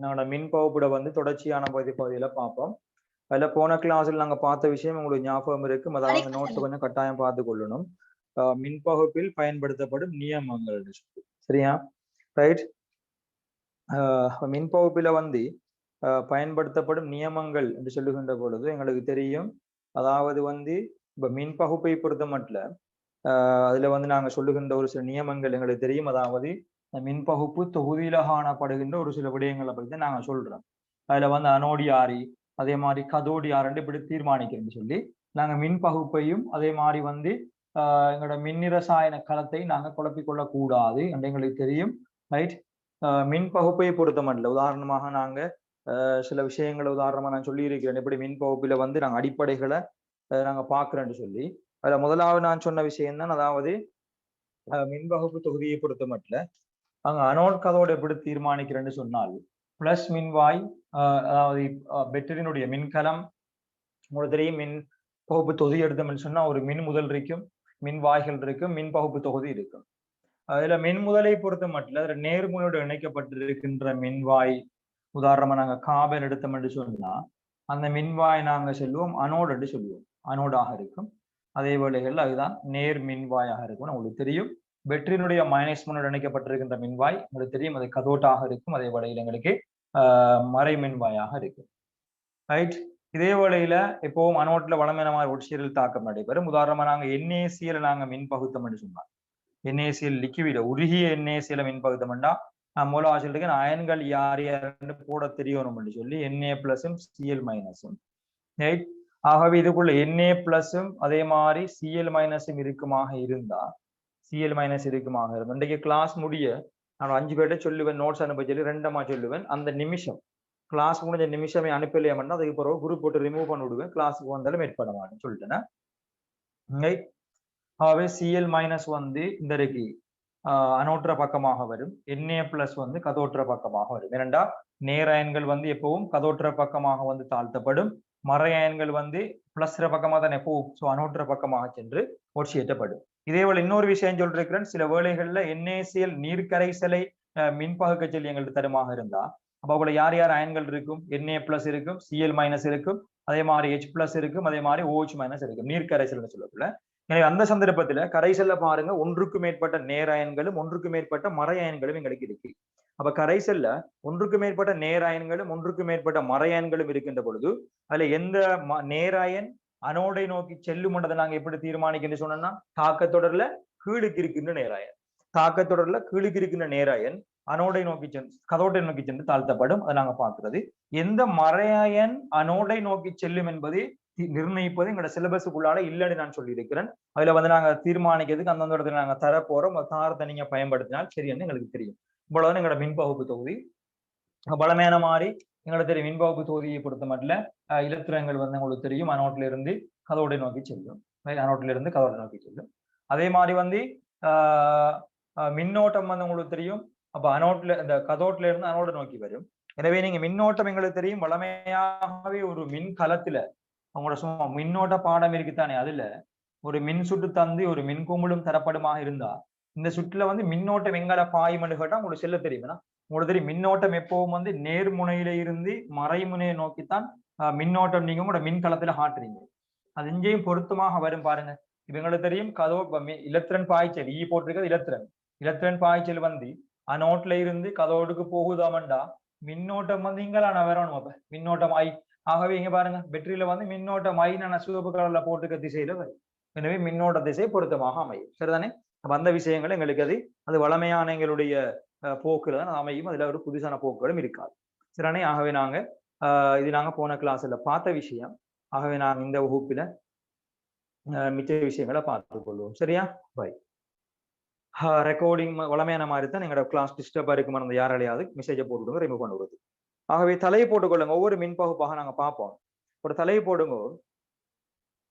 என்னோட மின் பகுப்புட வந்து தொடர்ச்சியான பகுதியில பார்ப்போம். அதுல போன கிளாஸில் நாங்க பார்த்த விஷயம் உங்களுக்கு ஞாபகம் இருக்கும். அதாவது நோட்ஸ் கொஞ்சம் கட்டாயம் பார்த்து கொள்ளணும். மின் பகுப்பில் பயன்படுத்தப்படும் நியமங்கள் சரியா? ரைட். மின் பகுப்பில வந்து பயன்படுத்தப்படும் நியமங்கள் என்று சொல்லுகின்ற பொழுது எங்களுக்கு தெரியும். அதாவது வந்து இப்ப மின் பகுப்பை பொறுத்த மட்டும் அதுல வந்து நாங்க சொல்லுகின்ற ஒரு சில நியமங்கள் எங்களுக்கு தெரியும். அதாவது மின் பகுப்பு தொகுதியில காணப்படுகின்ற ஒரு சில விடயங்களை பற்றி நாங்க சொல்றோம். அதுல வந்து அனோடி ஆரி, அதே மாதிரி கதோடி ஆரண்டு இப்படி தீர்மானிக்கிறேன்னு சொல்லி நாங்க மின் பகுப்பையும் அதே மாதிரி வந்து எங்களோட மின்னிரசாயன களத்தை நாங்க குழப்பிக்கொள்ள கூடாது என்று எங்களுக்கு தெரியும். ரைட். மின் பகுப்பை பொறுத்த மட்டும் உதாரணமாக நாங்க சில விஷயங்களை உதாரணமா நான் சொல்லி இருக்கிறேன். எப்படி மின் பகுப்பில வந்து நாங்க அடிப்படைகளை நாங்க பாக்குறேன்னு சொல்லி. அதுல முதலாவது நான் சொன்ன விஷயம் தான், அதாவது மின் வகுப்பு தொகுதியை பொறுத்த மட்டும் அங்க அனோட் கதோடு எப்படி தீர்மானிக்கிறேன்னு சொன்னால் பிளஸ் மின்வாய், அதாவது பெட்டரினுடைய மின்கலம் உங்களுக்கு தெரியும். மின் பகுப்பு தொகுதி எடுத்தோம்னு சொன்னா ஒரு மின் முதல் இருக்கும், மின் வாய்கள் இருக்கும், மின் பகுப்பு தொகுதி இருக்கும். அதுல மின் முதலை பொறுத்த மட்டும் அதுல நேர்முனையோடு இணைக்கப்பட்டிருக்கின்ற மின்வாய், உதாரணமா நாங்க காபன் எடுத்தோம் என்று சொன்னா அந்த மின்வாய் நாங்க சொல்லுவோம் அனோடு என்று சொல்லுவோம், அனோடாக இருக்கும். அதே வேளைகள் அதுதான் நேர் மின்வாயாக இருக்கும். உங்களுக்கு தெரியும் பெட்டரியினுடைய மைனஸ் முன்னோடு இணைக்கப்பட்டிருக்கின்ற மின்வாய் உங்களுக்கு தெரியும், அது கதோட்டாக இருக்கும். அதே வேளையில் எங்களுக்கு மறை மின்வாயாக இருக்கும். ரைட். இதே வேளையில எப்பவும் அனோட்ல வளமையான ஒட்சியல் தாக்கம் நடைபெறும். உதாரணமா நாங்க NaCl நாங்க மின் பகுத்தம் என்று சொன்னோம். NaCl லிக்விட உருகிய NaCl மின் பகுத்தம்னா மூல ஆசிரியருக்கு அயன்கள் யார் யாருன்னு போட தெரியணும் என்று சொல்லி Na பிளஸும் Cl மைனஸும். ரைட். ஆகவே இதுக்குள்ள Na+ம் அதே மாதிரி Cl மைனஸும் இருக்குமாக இருந்தா Cl மைனஸ் இருக்குமாக இருக்கும். இன்றைக்கு கிளாஸ் முடிய நான் 5 பேர்ட்ட சொல்லுவேன், நோட்ஸ் அனுப்ப சொல்லி 2 சொல்லுவேன். அந்த நிமிஷம் கிளாஸ் முடிஞ்ச நிமிஷமே அனுப்பலையாமன்னா அதுக்கு பிறகு குரூப் போட்டு ரிமூவ் பண்ணி விடுவேன். கிளாஸுக்கு வந்தாலும் மேட் பண்ண மாட்டேன்னு சொல்லிட்டேன். ஆகவே Cl மைனஸ் வந்து இந்த இருக்கு அனோற்ற பக்கமாக வரும், Na+ வந்து கதோற்ற பக்கமாக வரும். ஏனென்றா நேரயன்கள் வந்து எப்பவும் கதோற்ற பக்கமாக வந்து தாழ்த்தப்படும், மறையயன்கள் வந்து பிளஸ் பக்கமாக தான் எப்பவும் அனோற்ற பக்கமாக சென்று ஒட்சியேற்றப்படும். இதேபோல இன்னொரு விஷயம் சொல்லிருக்கிறேன், சில வேளைகள்ல NaCl நீர்க்கரைசலை மின்பகுக்க சொல்லி எங்களுக்கு தருமாக இருந்தா அப்ப அவங்கள யார் யார் அயன்கள் இருக்கும், Na+ இருக்கும், Cl மைனஸ் இருக்கும், அதே மாதிரி H+ இருக்கும், அதே மாதிரி OH- இருக்கும், நீர்க்கரைசல் சொல்லக்குள்ள. எனவே அந்த சந்தர்ப்பத்துல கரைசல்ல பாருங்க ஒன்றுக்கு மேற்பட்ட நேரயன்களும் ஒன்றுக்கு மேற்பட்ட மறையயன்களும் எங்களுக்கு இருக்கு. அப்ப கரைசல்ல ஒன்றுக்கு மேற்பட்ட நேரயன்களும் ஒன்றுக்கு மேற்பட்ட மறையயன்களும் இருக்கின்ற பொழுது அதுல எந்த நேரயன் அனோடை நோக்கி செல்லும் என்றதை நாங்க எப்படி தீர்மானிக்கின்ற சொன்னோம்னா தாக்கத்தொடர்ல கீழுக்கு இருக்கின்ற நேராயன், தாக்கத்தொடர்ல கீழுக்கு இருக்கின்ற நேராயன் அனோடை நோக்கி சென்று கதோட்டை நோக்கி சென்று தாழ்த்தப்படும். அதை நாங்க பார்க்கிறது. எந்த மறையயன் அனோடை நோக்கி செல்லும் என்பது நிர்ணயிப்பது எங்களோட சிலபஸுக்குள்ளால இல்லைன்னு நான் சொல்லி இருக்கிறேன். அதுல வந்து நாங்க தீர்மானிக்கிறதுக்கு அந்தந்த இடத்துல நாங்க தர போறோம். தாரத்தை நீங்க பயன்படுத்தினால் சரியன்னு எங்களுக்கு தெரியும். இவ்வளவுதான் எங்களோட மின்பகுப்பு தொகுதி. பலமையான மாதிரி எங்களுக்கு தெரியும். மின்பகுப்பு தொகுதியை பொறுத்த மட்டும் இலத்திரங்கள் வந்து உங்களுக்கு தெரியும் அனோட்ல இருந்து கதோடை நோக்கி செல்லும், அனோட்ல இருந்து கதோடை நோக்கி செல்லும். அதே மாதிரி வந்து மின்னோட்டம் வந்து உங்களுக்கு தெரியும். அப்ப அனோட்ல இந்த கதோட்ல இருந்து அனோடை நோக்கி வரும். எனவே நீங்க மின்னோட்டம் எங்களுக்கு தெரியும் வளமையாகவே ஒரு மின் களத்துல அவங்களோட சும்மா மின்னோட்ட பாடம் இருக்குத்தானே, அதுல ஒரு மின் சுட்டு தந்து ஒரு மின் குமிழும் தரப்படுமாக இருந்தா இந்த சுற்றுல வந்து மின்னோட்டம் எங்களை பாயும்னு கேட்டா உங்களுக்கு செல்ல தெரியுமா? உங்களுக்கு தெரியும் மின்னோட்டம் எப்பவும் வந்து நேர்முனையில இருந்து மறைமுனையை நோக்கித்தான் மின்னோட்டம் நீங்க உங்களோட மின்கலத்துல காட்டுறீங்க. அது இங்கேயும் பொருத்தமாக வரும் பாருங்க. இப்ப எங்களுக்கு தெரியும் கதோ இலத்திரன் பாய்ச்சல் ஈ போட்டிருக்கிறது இலத்திரன் பாய்ச்சல் வந்து அனோட்ல இருந்து கதோடுக்கு போகுதாமண்டா மின்னோட்டம் வந்து இங்கெல்லாம் வரணும். அப்ப மின்னோட்டம் ஐ, ஆகவே இங்க பாருங்க பெட்ரியில வந்து மின்னோட்டம் ஐ நான் சிவப்பு கலர்ல போட்டுக்க திசையில வரும். எனவே மின்னோட்ட திசை பொருத்தமாக அமையும். சரிதானே? அப்ப அந்த விஷயங்கள் எங்களுக்கு அது வளமையான எங்களுடைய போக்குல தான் அமையும். அதுல ஒரு புதுசான போக்குகளும் இருக்காது. சரிதானே? ஆகவே நாங்க இது நாங்க போன கிளாஸ்ல பார்த்த விஷயம். ஆகவே நாங்க இந்த வகுப்பில மிச்ச விஷயங்களை பார்த்துக் கொள்வோம். சரியா? பை. ரெக்கார்டிங் வளமையான மாதிரி தான் எங்களோட கிளாஸ் டிஸ்டர்பா இருக்குமா அந்த யாராலையாவது மெசேஜை போட்டுவிடுங்க, ரிமூவ் பண்ண வருது. ஆகவே தலையை போட்டுக்கொள்ளுங்க. ஒவ்வொரு மின்பகுப்பாக நாங்க பார்ப்போம். ஒரு தலையை போடுங்க.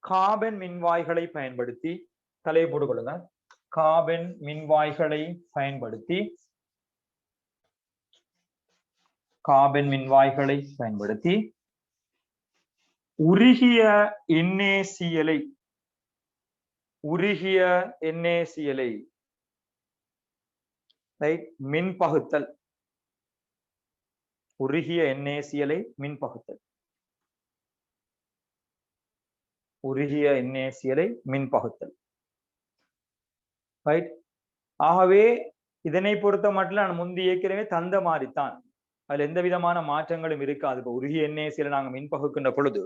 கார்பன் மின்வாய்களை பயன்படுத்தி தலையை போட்டுக்கொள்ளுங்க. கார்பன் மின்வாய்களை பயன்படுத்தி உருகிய NaCl மின் பகுத்தல். உருகிய NaCl மின் பகுத்தல். உருகிய NaCl மின் பகுத்தல். ரைட். ஆகவே இதனை பொறுத்த மட்டும் நான் முந்தி ஏற்கனவே தந்த மாதிரித்தான், அதுல எந்த விதமான மாற்றங்களும் இருக்காது. இப்போ உருகிய NaCl நாங்க மின் பகுக்கின்ற பொழுது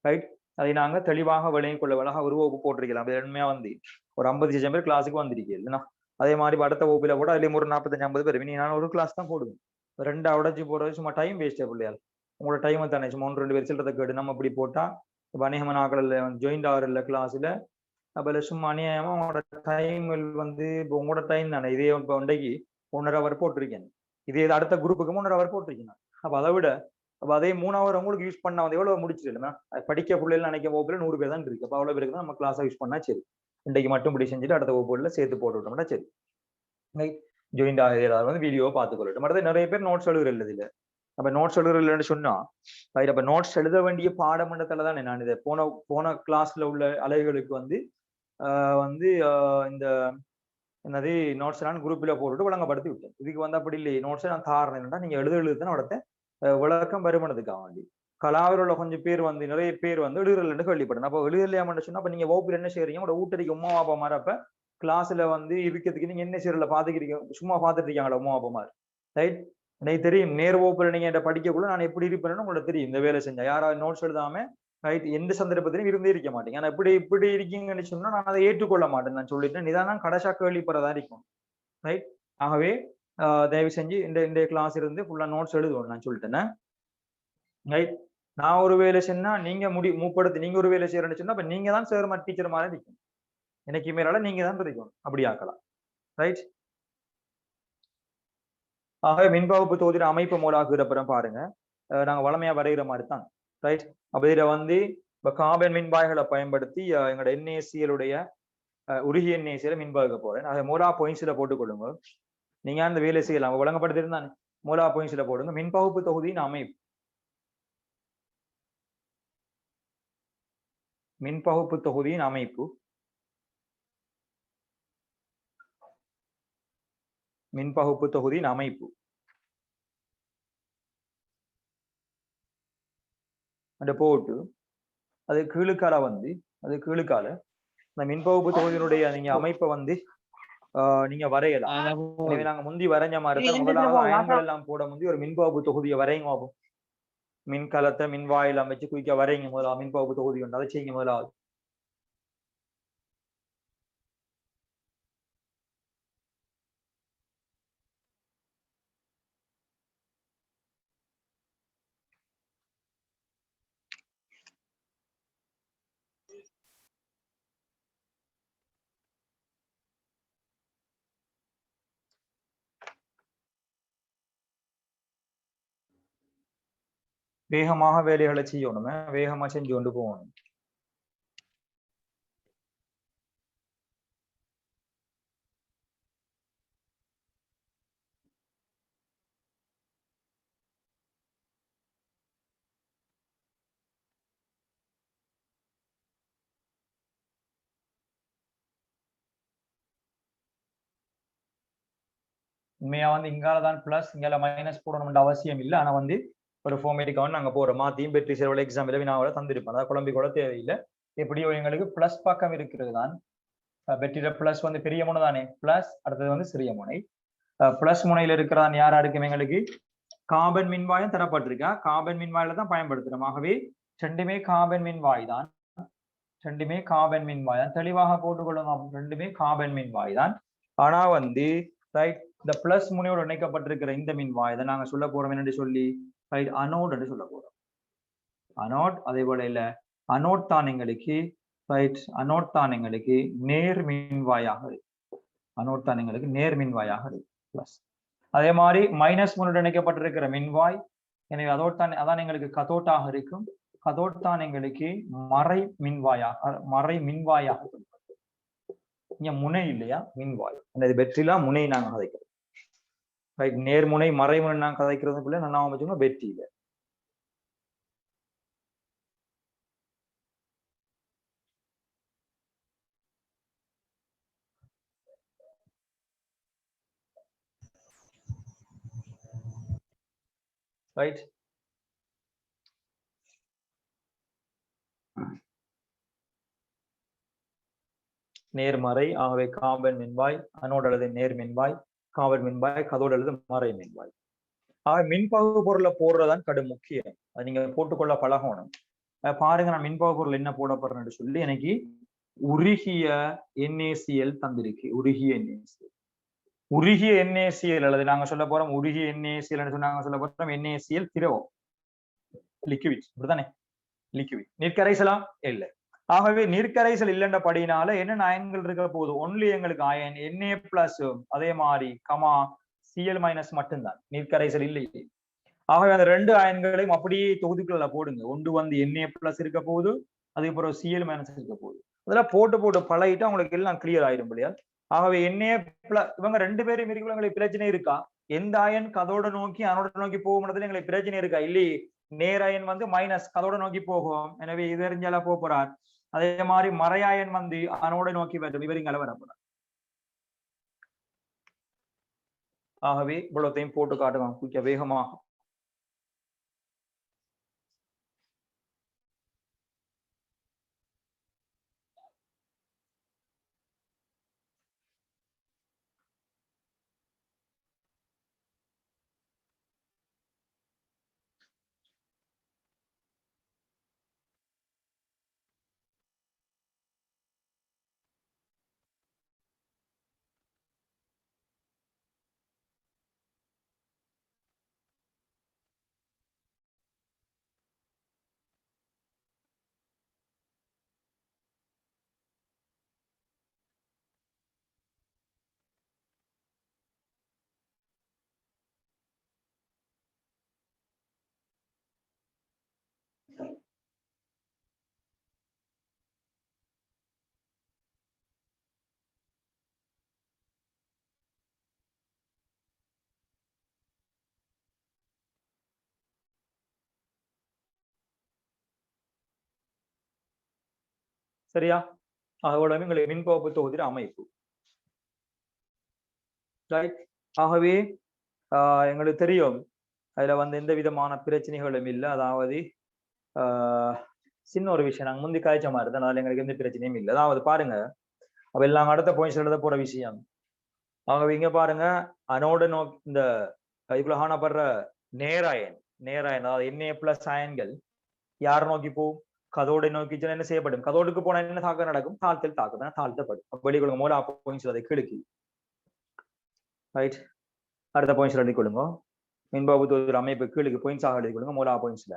ரைட், அதை நாங்க தெளிவாக விளங்கிக் கொள்ள அழகா ஒரு வகுப்பு போட்டிருக்கலாம். உண்மையா வந்து ஒரு 50 பேர் கிளாஸுக்கு வந்திருக்கீங்க. அதே மாதிரி அடுத்த வகுப்புல கூட அதுல ஒரு 45-50 பேர். நீ நான் ஒரு கிளாஸ் தான் போடுவேன். 2 உடச்சி போடுறது சும்மா டைம் வேஸ்ட் பிள்ளையால். உங்களோட டைம் தானே சும்மா 1-2 பேர் சில்லறதை கேட்டு நம்ம இப்படி போட்டா அநேகமான ஆக்கள் ஜாயின்ட் ஆகல கிளாஸ்ல. அப்ப சும்மா அநியாயமா உங்களோட டைம் வந்து இப்போ உங்களோட டைம் தானே. இதே இப்போ இன்றைக்கு 1.5 hour போட்டிருக்கேன். இதே அடுத்த குரூப்புக்கு 3.5 hour போட்டிருக்கேன். அப்ப அதை விட அப்ப அதே 3 hour உங்களுக்கு யூஸ் பண்ணா வந்து எவ்வளவு முடிச்சிருக்கா படிக்க பிள்ளைகள் நினைக்க வகுப்புல 100 பேர் தான் இருக்கு. அப்ப அவ்வளவு பேருக்கு தான் நம்ம கிளாஸை யூஸ் பண்ணா சரி. இன்றைக்கு மட்டும் இப்படி செஞ்சுட்டு அடுத்த வகுப்புல சேர்த்து போட்டு விட்டோம்னா சரி. ஜாயின்ட் ஆகிறது வந்து வீடியோ பார்த்துக்கொள்ளட்டும். அடுத்து நிறைய பேர் நோட்ஸ் எழுதுறது இல்லை. அப்ப நோட்ஸ் எழுதுறதுன்னு சொன்னா அப்ப நோட்ஸ் எழுத வேண்டிய பாடமண்டத்துல தானே நான் இதை போன கிளாஸ்ல உள்ள அலைகளுக்கு வந்து இந்த என்னது நோட்ஸ் நான் குரூப்ல போட்டுட்டு வழங்கப்படுத்தி விட்டேன். இதுக்கு வந்து அப்படி இல்லை. நோட்ஸை நான் தாரணம் என்னன்னா நீங்க எழுதுதான் நடத்த விளக்கம் வருமானதுக்காக வேண்டி கலாவில் உள்ள கொஞ்சம் பேர் வந்து நிறைய பேர் வந்து எழுதுறதுன்னு கேள்விப்பட்டேன். அப்போ எழுதலையாமன்னு சொன்னா அப்ப நீங்க வகுப்புல என்ன செய்யறீங்க, உங்களோட ஊட்டடிக்கு உமா வாப்பா மாதிரி அப்ப கிளாஸ்ல வந்து இருக்கிறதுக்கு நீங்க என்ன செய்யறதுல பாத்துக்கிறீங்க, சும்மா பாத்துட்டு இருக்காங்களா உமா வாப்பா மாதிரி. ரைட். எனக்கு தெரியும் நேர் வகுப்புல நீங்க படிக்கக்குள்ள நான் எப்படி இருப்பேன்னு உங்களுக்கு தெரியும். இந்த வேலை செஞ்சா யாராவது நோட்ஸ் எழுதாம ரைட் எந்த சந்தர்ப்பத்திலும் இருந்தே இருக்க மாட்டேங்க. ஆனா இப்படி இருக்கீங்கன்னு சொன்னா நான் அதை ஏற்றுக்கொள்ள மாட்டேன். நான் சொல்லிட்டேன் நிதானம் கடைசா கேள்விப்படுறதா இருக்கும். ரைட். ஆகவே தயவு செஞ்சு இந்த கிளாஸ் இருந்து ஃபுல்லா நோட்ஸ் எழுதுவோம் நான் சொல்லிட்டேன். ரைட். நான் ஒரு வேலை செஞ்சா நீங்க மூப்படுத்தி நீங்க ஒரு வேலை செய்யறேன்னு சொன்னா அப்ப நீங்க தான் சார் டீச்சர் மாதிரி இருக்கும். எனக்கு மேலால நீங்க தான் இருக்கணும். அப்படி ஆக்கலாம். ரைட். ஆகவே மின்வகுப்பு தொகுதியோட அமைப்பு மூலாக்குறப்புறம் பாருங்க நாங்க வளமையா வரைகிற மாதிரி தான். ரைட். அப்ப இதுல வந்து இப்ப கார்பன் மின்வாய்களை பயன்படுத்தி எங்களோட NaCl உடைய உருகிய NaCl மின்பாய்க்க போறேன். அதை மோலா பாயிண்ட்ஸ்ல போட்டுக்கொள்ளுங்க. நீங்க அந்த வேலை செய்யலாம் வழங்கப்படுத்திருந்தானே மோலா பாயிண்ட்ஸ்ல போடுங்க. மின்பகுப்பு தொகுதியின் அமைப்பு மின்பகுப்பு தொகுதியின் அமைப்பு மின்பகுப்பு தொகுதியின் அமைப்பு அந்த போட்டு அது கீழுக்கால வந்து இந்த மின்பகுப்பு தொகுதியினுடைய நீங்க அமைப்பை வந்து நீங்க வரையலாம். எனவே நாங்க முந்தி வரைஞ்ச மாதிரி தான் முதலாவது அயன்கள் எல்லாம் போட முந்தி ஒரு மின்பகுப்பு தொகுதியை வரைங்க ஆகும். மின்கலத்தை மின்வாயில் அமைச்சு குயிக்க வரைங்க முதலாவது மின்பகுப்பு தொகுதி உண்டு அதை செய்யுங்க முதலாவது. வேகமாக வேலைகளை செய்யணுமே, வேகமா செஞ்சு கொண்டு போகணும். உண்மையா வந்து இங்காலதான் பிளஸ் இங்கால மைனஸ் போடணும்ன்ற அவசியம் இல்லை. ஆனா வந்து ஒரு ஃபார்மேட்டிக்காக நாங்க போறோம் மாத்தியும் பெட்ரி சேவல் எக்ஸாம் வினாவோட தந்திருப்போம். அதாவது குழம்பி கூட தேவையில்லை. எப்படியோ எங்களுக்கு பிளஸ் பக்கம் இருக்கிறது தான். பெட்ரியில பிளஸ் வந்து பெரிய முனை தானே பிளஸ், அடுத்தது வந்து சிறிய முனை. பிளஸ் முனையில இருக்கிறதான் யாரா இருக்கும் எங்களுக்கு கார்பன் மின்வாயும் தரப்பட்டிருக்கா. கார்பன் மின்வாயில தான் பயன்படுத்துறோம். ஆகவே ரெண்டுமே கார்பன் மின்வாய் தான். ரெண்டுமே கார்பன் மின்வாய் தான். தெளிவாக போட்டுக்கொள்ளும். ரெண்டுமே கார்பன் மின்வாய் தான். ஆனா வந்து ரைட் இந்த பிளஸ் முனையோடு இணைக்கப்பட்டிருக்கிற இந்த மின்வாய் இதை நாங்க சொல்ல போறோம் என்று சொல்லி ரைட் அனோட் என்று சொல்ல போறோம். அனோட். அதே போல இல்ல அனோட் தான் எங்களுக்கு ரைட் அனோட் தான் எங்களுக்கு நேர் மின்வாயாக இருக்கு. அனோட் தான் எங்களுக்கு நேர் மின்வாயாக இருக்கு பிளஸ். அதே மாதிரி மைனஸ் முன்னோடு இணைக்கப்பட்டிருக்கிற மின்வாய் எனவே அதான் எங்களுக்கு கதோட்டாக இருக்கும். கதோட் தான் எங்களுக்கு மறை மின்வாயாக இங்க முனை இல்லையா மின்வாய். அந்த பெட்ரிலாம் முனை நாங்க கதைக்கிறோம். ரைட். நேர்முனை மறைமுனை நாங்க கதைக்கிறதுக்குள்ள நல்லா வச்சுக்கோங்க பெட்ரியில. ரைட். நேர்மறை. ஆகவே கார்பன் மின்வாய் அனோட் அல்லது நேர் மின்வாய், கார்பன் மின்வாய் கதோடு அல்லது மறை மின்வாய். ஆக மின்பகு பொருளை போடுறதான் கடும் முக்கியம். அது நீங்க போட்டுக்கொள்ள பழகணும். பாருங்க, நான் மின்பகு பொருள் என்ன போட போறேன்னு சொல்லி எனக்கு உருகிய NaCl தந்திருக்கு. உருகிய NaCl, உருகிய NaCl அல்லது நாங்க சொல்ல போறோம் உருகிய NaCl நாங்க சொல்ல போறோம் NaCl திரவம், லிக்விட். அப்படித்தானே? லிக்விட். நீர்க்கரைசலா? இல்லை. ஆகவே நீர்க்கரைசல் இல்லைன்றபடினால என்ன அயன்கள் இருக்க போகுது? ஒன்லி எங்களுக்கு அயன் Na+, அதே மாதிரி கமா Cl- மட்டும்தான், நீர்க்கரைசல் இல்லையே. ஆகவே அந்த ரெண்டு அயன்களையும் அப்படியே தொகுதிக்குள்ள போடுங்க. ஒன்று வந்து Na+ இருக்க போகுது, அதுக்கப்புறம் Cl- இருக்க போகுது. அதெல்லாம் போட்டு போட்டு பழகிட்டு உங்களுக்கு எல்லாம் கிளியர் ஆயிடும் இல்லையா? ஆகவே Na+, இவங்க ரெண்டு பேரும் இருக்கிற எங்களுக்கு பிரச்சனை இருக்கா? எந்த அயன் கதோட நோக்கி அனோட நோக்கி போகும் எங்களுக்கு பிரச்சனை இருக்கா? இல்லையே. நேர் அயன் வந்து மைனஸ் கதோட நோக்கி போகும், எனவே இது எரிஞ்சால போறார். அதே மாதிரி மறையாயன் வந்து அனோட நோக்கி வரும், இவரிங்கால வர போறார். ஆகவே இவ்வளத்தையும் போட்டு காட்டுவாங்க கொஞ்சம் வேகமாக. சரியா? அதோட எங்களுக்கு மின்பகுப்பு தொகுதியின் அமைப்பு. ரைட். ஆகவே எங்களுக்கு தெரியும் அதுல வந்து எந்த விதமான பிரச்சனைகளும் இல்லை. அதாவது சின்ன ஒரு விஷயம் நாங்க முந்தி காய்ச்ச மாதிரி தான், அதனால எங்களுக்கு எந்த பிரச்சனையும் இல்லை. அதாவது பாருங்க, அப்ப எல்லாம் அடுத்த பாயிண்ட்ஸ் எழுத போற விஷயம். ஆகவே இங்க பாருங்க, அனோட நோக்கி இந்த இதுக்குள்ள காணப்படுற நேராயன், அதாவது Na+ அயன்கள் யார் நோக்கி போகும்? கதோடை நோக்கி என்ன செய்யப்படும்? கதோடுக்கு போனா என்ன தாக்கம் நடக்கும்? தாழ்த்தல் தாக்கம், தாழ்த்தப்படும். வெளிக்கொள்ளுங்க மூல பாயிண்ட்ஸ் அதை கிழக்கு. ரைட். அடுத்த பாயிண்ட்ஸ் எழுதி கொள்ளுங்க. மின்பகுப்பு அமைப்பு கீழுக்கு பாயிண்ட்ஸ் ஆக எழுதி கொள்ளுங்க மூலா பாயிண்ட்ஸ்ல.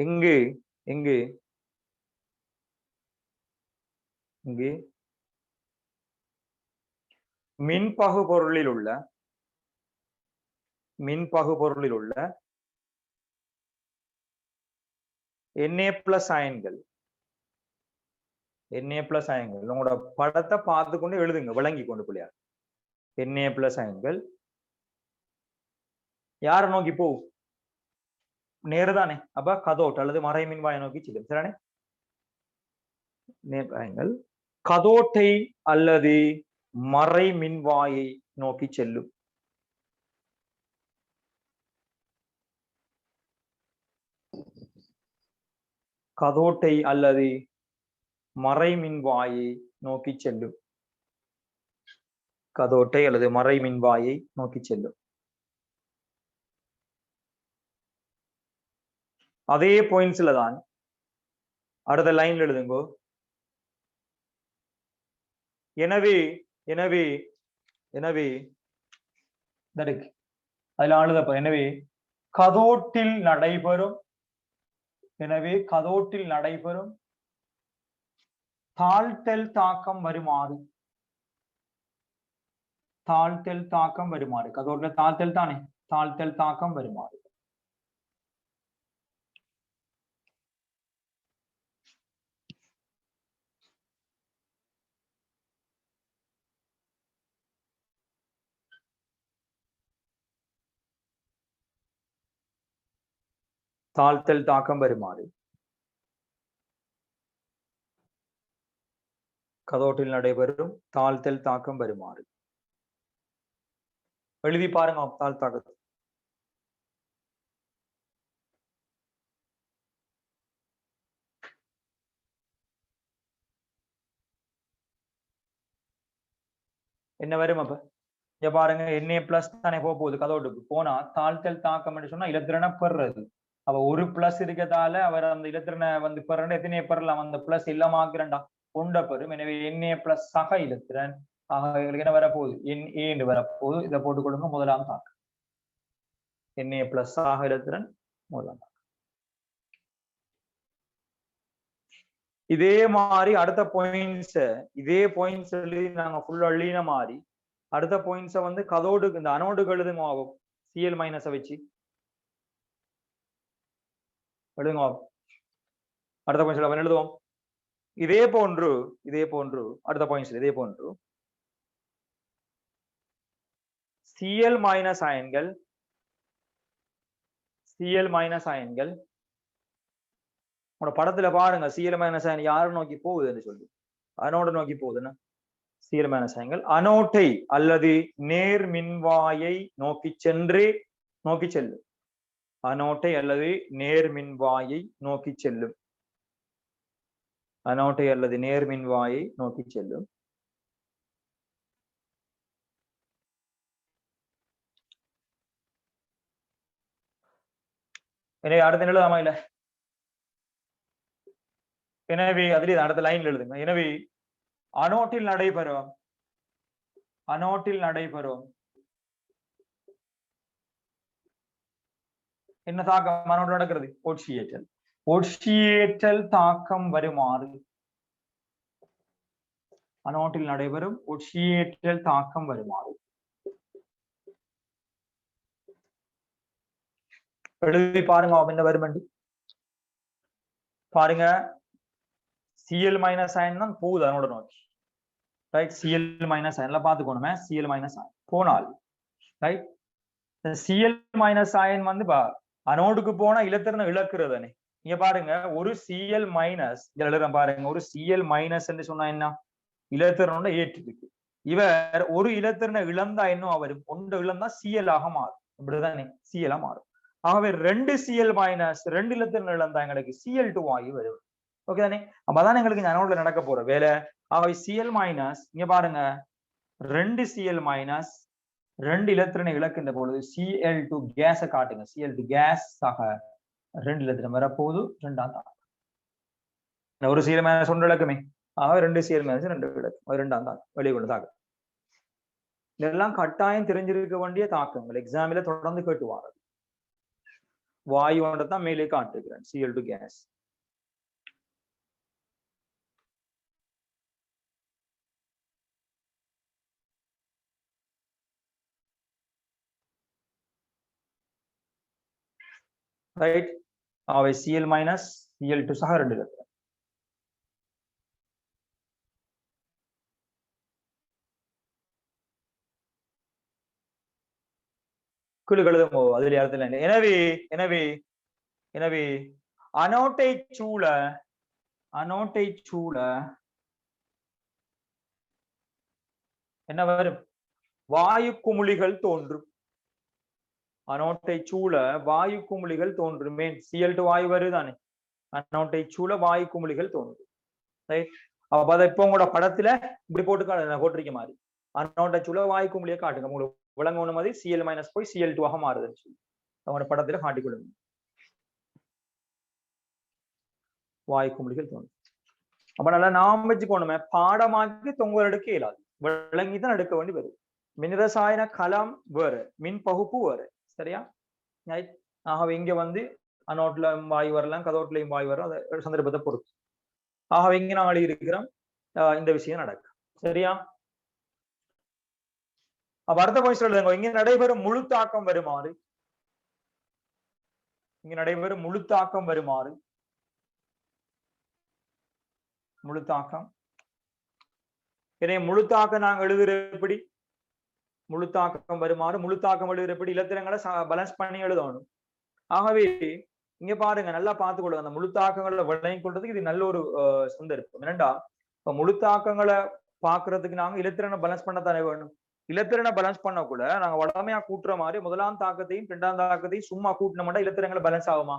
எங்கு எங்கு இங்கு மின்பகு பொருளில் உள்ள Na+ அயன்கள், உங்களோட படத்தை பார்த்து கொண்டு எழுதுங்க, விளங்கி கொண்டு பிள்ளையா. Na+ அயன்கள் யார நோக்கி போ? நேருதானே. அப்ப கதோட் அல்லது மறை மின்வாயை நோக்கி செல்லும். சரிதானே? அயன்கள் கதோட்டை அல்லது மறை மின்வாயை நோக்கி செல்லும். கதோட்டை அல்லது மறை மின்வாயை நோக்கி செல்லும். கதோட்டை அல்லது மறை மின்வாயை நோக்கி செல்லும். அதே பாயிண்ட்ஸ்ல தான் அடுத்த லைன்ல எழுதுங்கோ. எனவே எனவே எனவே அதுல ஆளுதப்ப. எனவே கதோட்டில் நடைபெறும் தாழ்த்தல் தாக்கம் வருமாறு. கதோட்டில் தாழ்த்தல் தானே, தாழ்த்தல் தாக்கம் வருமாறு. தாழ்த்தல் தாக்கம் வருமாறு. கதோட்டில் நடைபெறும் தாழ்த்தல் தாக்கம் வருமாறு. எழுதி பாருங்க ஆப்தால் தாக்கத்து. என்ன வரும் அப்ப இங்க பாருங்க Na பிளஸ் தானே போகுது கதோட்டுக்கு போனா தாழ்த்தல் தாக்கம் சொன்னா இலத்திரனை பெறுறது. அவ ஒரு பிளஸ் இருக்கதால அவர் அந்த இலத்திரனை வந்து பெறணும். எத்தனையே பெறலாம் அந்த பிளஸ் இல்லாமக்கிறண்டா கொண்ட பெறும். எனவே Na பிளஸ் சக இலத்திரன் ஆக என்ன வரப்போகுது Na வரப்போகுது. இதை போட்டுக் கொடுங்க முதலாம் தாக்கம். Na பிளஸ் சக இலத்திரன் முதலாம் தாக்கம். இதே மாதிரி அடுத்த பாயிண்ட்ஸ் இதே பாயிண்ட்ஸ் எழுதி நாங்க ஃபுல்லா எழுதின மாதிரி அடுத்த பாயிண்ட்ஸை வந்து கதோடு இந்த அனோடுக்கு எழுதுங்க ஆகும். சிஎல் மைனஸை வச்சு எழுதுங்க ஆகும். அடுத்த பாயிண்ட்ஸ்ல எழுதுவோம். இதே போன்று அடுத்த பாயிண்ட்ஸ் இதே போன்று சிஎல் மைனஸ் அயன்கள் உங்களோட படத்துல பாருங்க. சிஎல் மைனஸ் அயன் யாரை நோக்கி போகுதுன்னு சொல்லி அனோட நோக்கி போகுதுன்னா சிஎல் மைனஸ் அயன்கள் அனோட்டை அல்லது நேர் மின்வாயை நோக்கி செல்லும். அனோட்டை அல்லது நேர் மின்வாயை நோக்கி செல்லும். அனோட்டை அல்லது நேர் மின்வாயை நோக்கி செல்லும். எனவே அடுத்த எழுதாமா இல்ல? எனவே அதுல அடுத்த லைன்ல எழுதுங்க. எனவே அனோட்டில் நடைபெறும் என்ன தாக்கம் அனோட்டில் நடக்கிறது? ஒட்சியேற்றல் தாக்கம் வருமாறு அனோட்டில் நடைபெறும் ஒட்சியேற்றல் தாக்கம் வருமாறு எழுதி பாருங்க. என்ன வருமண்டி பாருங்க. சிஎல் மைனஸ் அயன் தான் போகுது அதனோட நோக்கி. ரைட் சிஎல் மைனஸ் அயன்ல பாத்துக்கணுமே. சிஎல் மைனஸ் அயன் போனால் ரைட் சிஎல் மைனஸ் அயன் வந்து அனோடுக்கு போனா இலத்திரனை இழக்கிறதானே. இங்க பாருங்க ஒரு சிஎல் மைனஸ் எழுதுறேன் பாருங்க. ஒரு சிஎல் மைனஸ் என்று சொன்னா என்ன? இலத்திரனோட ஏற்றிருக்கு. இவர் ஒரு இலத்திரனை இழந்தா என்ன வரும்? ஒன்று இழந்தா சிஎல் ஆக மாறும். இப்படிதானே சிஎல் மாறும். ஆகவே 2 சிஎல் மைனஸ் 2 இலத்திரன் இழந்தா எங்களுக்கு சிஎல்2 ஆகி வரும். ஓகே தானே? அப்பதான் எங்களுக்கு அனோட்ல நடக்க போற வேலை. ஆகவே சிஎல் மைனஸ் இங்க பாருங்க 2 சிஎல் மைனஸ் 2 இலத்திரனை இழக்கின்ற பொழுது சிஎல்2 கேஸை காட்டுங்க. சிஎல்2 கேஸ் ஆக 2 இலத்திரம் வரப்போகுது. 2ஆம் தாக்கம் ஒரு சிஎல் மைனஸ் 1 இலக்குமே. ஆக 2 சிஎல் மைனஸ் 2 இலக்கம் 2ஆம் தாக்கம் வெளியே கொண்டு தாக்கம். இதெல்லாம் கட்டாயம் தெரிஞ்சிருக்க வேண்டிய தாக்கங்கள். எக்ஸாமில தொடர்ந்து கேட்டுவாங்க. வாயு ஒன்றைத்தான் மேலே காட்டுகிறேன். சிஎல்2 கேஸ். ரைட் அவை சிஎல் மைனஸ் சிஎல்2 சக 2 இலத்திரம். குழுக்களும் அதில் இடத்துல. எனவே அனோட்டை சூழ என்ன வரும்? வாயு குமிழிகள் தோன்றும். அனோட்டை சூழ வாயு குமிழிகள் தோன்றும். சிஎல்2 வாயு வருதானே. அனோட்டை சூழ வாயு குமிழிகள் தோன்றும். ரைட் அப்ப அதை இப்போ உங்களோட படத்துல இப்படி போட்டிருக்க மாதிரி அனோட்டை சூழ வாயு குமிழியை காட்டுங்க. உங்களுக்கு விளங்க மாதிரி சிஎல் மைனஸ் போய் சிஎல்2 ஆக மாறுதுன்னு சொல்லி அவங்களோட படத்துல காட்டிக்கொள்ளுங்க. வாயு குமிழிகள் தோன்றும். அப்ப நல்லா நாம் வச்சுக்கோணுமே. பாடமாக்கி தொங்கல் எடுக்க இயலாது. விளங்கிதான் எடுக்க வேண்டி வரும். மின்ரசாயன களம் வேறு, மின் பகுப்பு வேறு. சரியா? ஆகவே இங்க வந்து அனோட்ல வாயு வரலாம், கதோட்லையும் வாயு வரலாம். அதை சந்தர்ப்பத்தை பொறுத்து. ஆகவே இங்க நான் எழுதி இருக்கிறோம் இந்த விஷயம் நடக்கும். சரியா? அப்ப அடுத்த பாயிண்ட் சொல்லுங்க. இங்க நடைபெறும் முழு தாக்கம் வருமாறு முழு தாக்கம் இதை முழு தாக்கம் நாங்க எழுதுற எப்படி? முழு தாக்கம் வருமாறு முழு தாக்கம் எழுதுறப்படி இலத்திரங்களை பேலன்ஸ் பண்ணி எழுதணும். ஆகவே இங்க பாருங்க நல்லா பார்த்துக்கொள்ளுங்க. அந்த முழு தாக்கங்களை விளங்கி கொள்றதுக்கு இது நல்ல ஒரு சந்தர்ப்பம். என்னண்டா இப்ப முழு தாக்கங்களை பாக்குறதுக்கு நாங்க இலத்திரனை பேலன்ஸ் பண்ணத்தானே வேணும். இலத்திரனை பேலன்ஸ் பண்ணக்குள்ள நாங்க வளமையா கூட்டுற மாதிரி முதலாம் தாக்கத்தையும் இரண்டாம் தாக்கத்தையும் சும்மா கூட்டினோம்னா இலத்திரங்களை பேலன்ஸ் ஆகுமா?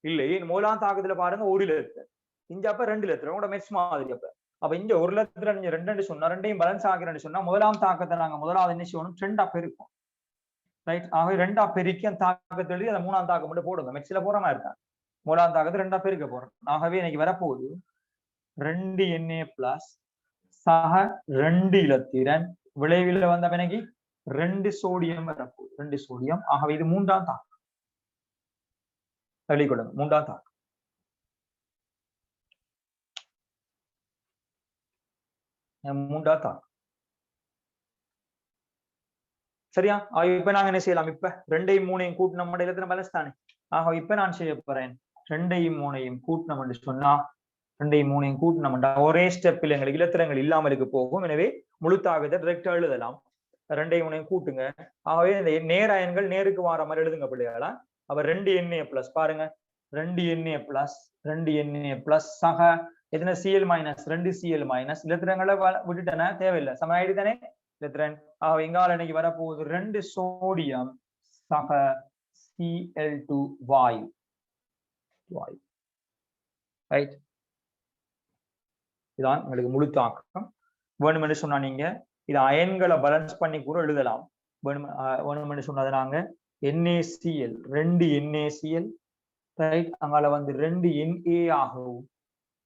இல்லை. முதலாம் தாக்கத்துல பாருங்க ஒரு இலத்திரன், இங்க அப்ப 2 இலத்திரன், உங்களோட மெட்ஸ் மாதிரி. அப்ப இங்க ஒரு இலத்திரன் நீங்க 2 சொன்னா ரெண்டையும் பேலன்ஸ் ஆகிறேன்னு சொன்னா முதலாம் தாக்கத்தை நாங்க முதலாவது என்ன செய்யணும்? 2ஆ பெருக்கும். ரைட். ஆகவே 2ஆ பெருக்கி அந்த தாக்கத்தை எழுதி அந்த 3ஆம் தாக்கம் மட்டும் போடுங்க. மெட்ஸ்ல போற மாதிரி இருக்காங்க. முதலாம் தாக்கத்தை 2ஆ பெருக்க போறோம். ஆகவே இன்னைக்கு வரப்போகுது 2Na+ சக 2 இலத்திரன் விளைவில் வந்த பிறகு 2 சோடியம் வரப்போகுது. 2 சோடியம். ஆகவே இது 3ஆம் தாக்கம். வெளிக்கொள்ளுங்க. 3ஆம் தாக்கம். சரியா? இப்ப நாங்க என்ன செய்யலாம்? இப்ப 2ஐயும் 3ஐயும் கூட்டின இலத்திரன் பேலன்ஸ் தானே. ஆக இப்ப நான் செய்ய போறேன் 2ஐயும் 3ஐயும் கூட்டினோம் என்று சொன்னா 2ஐயும் 3ஐயும் கூட்டினோம்டா ஒரே ஸ்டெப்பில் எங்களுக்கு இலத்திரங்கள் இல்லாமலுக்கு போகும். எனவே முழு தாக்கத்தை டைரக்டா எழுதலாம். 2ஐயும் 3ஐயும் கூட்டுங்க. ஆகவே இந்த நேர் அயன்கள் நேருக்கு வார மாதிரி எழுதுங்க பிள்ளைகளா. அப்ப 2Na+ பாருங்க. 2Na+, 2Na+ சக எத்தனை Cl-, 2Cl-, இலத்திரங்களை விட்டுட்டேன, தேவையில்லை. சமமாயிடு தானே இலத்திரன். இங்கால இன்னைக்கு வரப்போகுது 2 சோடியம் சக Cl2 வாயு. ரைட். இதான் உங்களுக்கு முழு தாக்கம். வேணுமென்று சொன்னா நீங்க இது அயன்களை பேலன்ஸ் பண்ணி கூட எழுதலாம். வேணுமென்று சொன்னதை நாங்க NaCl 2 NaCl, ரைட். அங்கால வந்து 2 Na ஆகவும்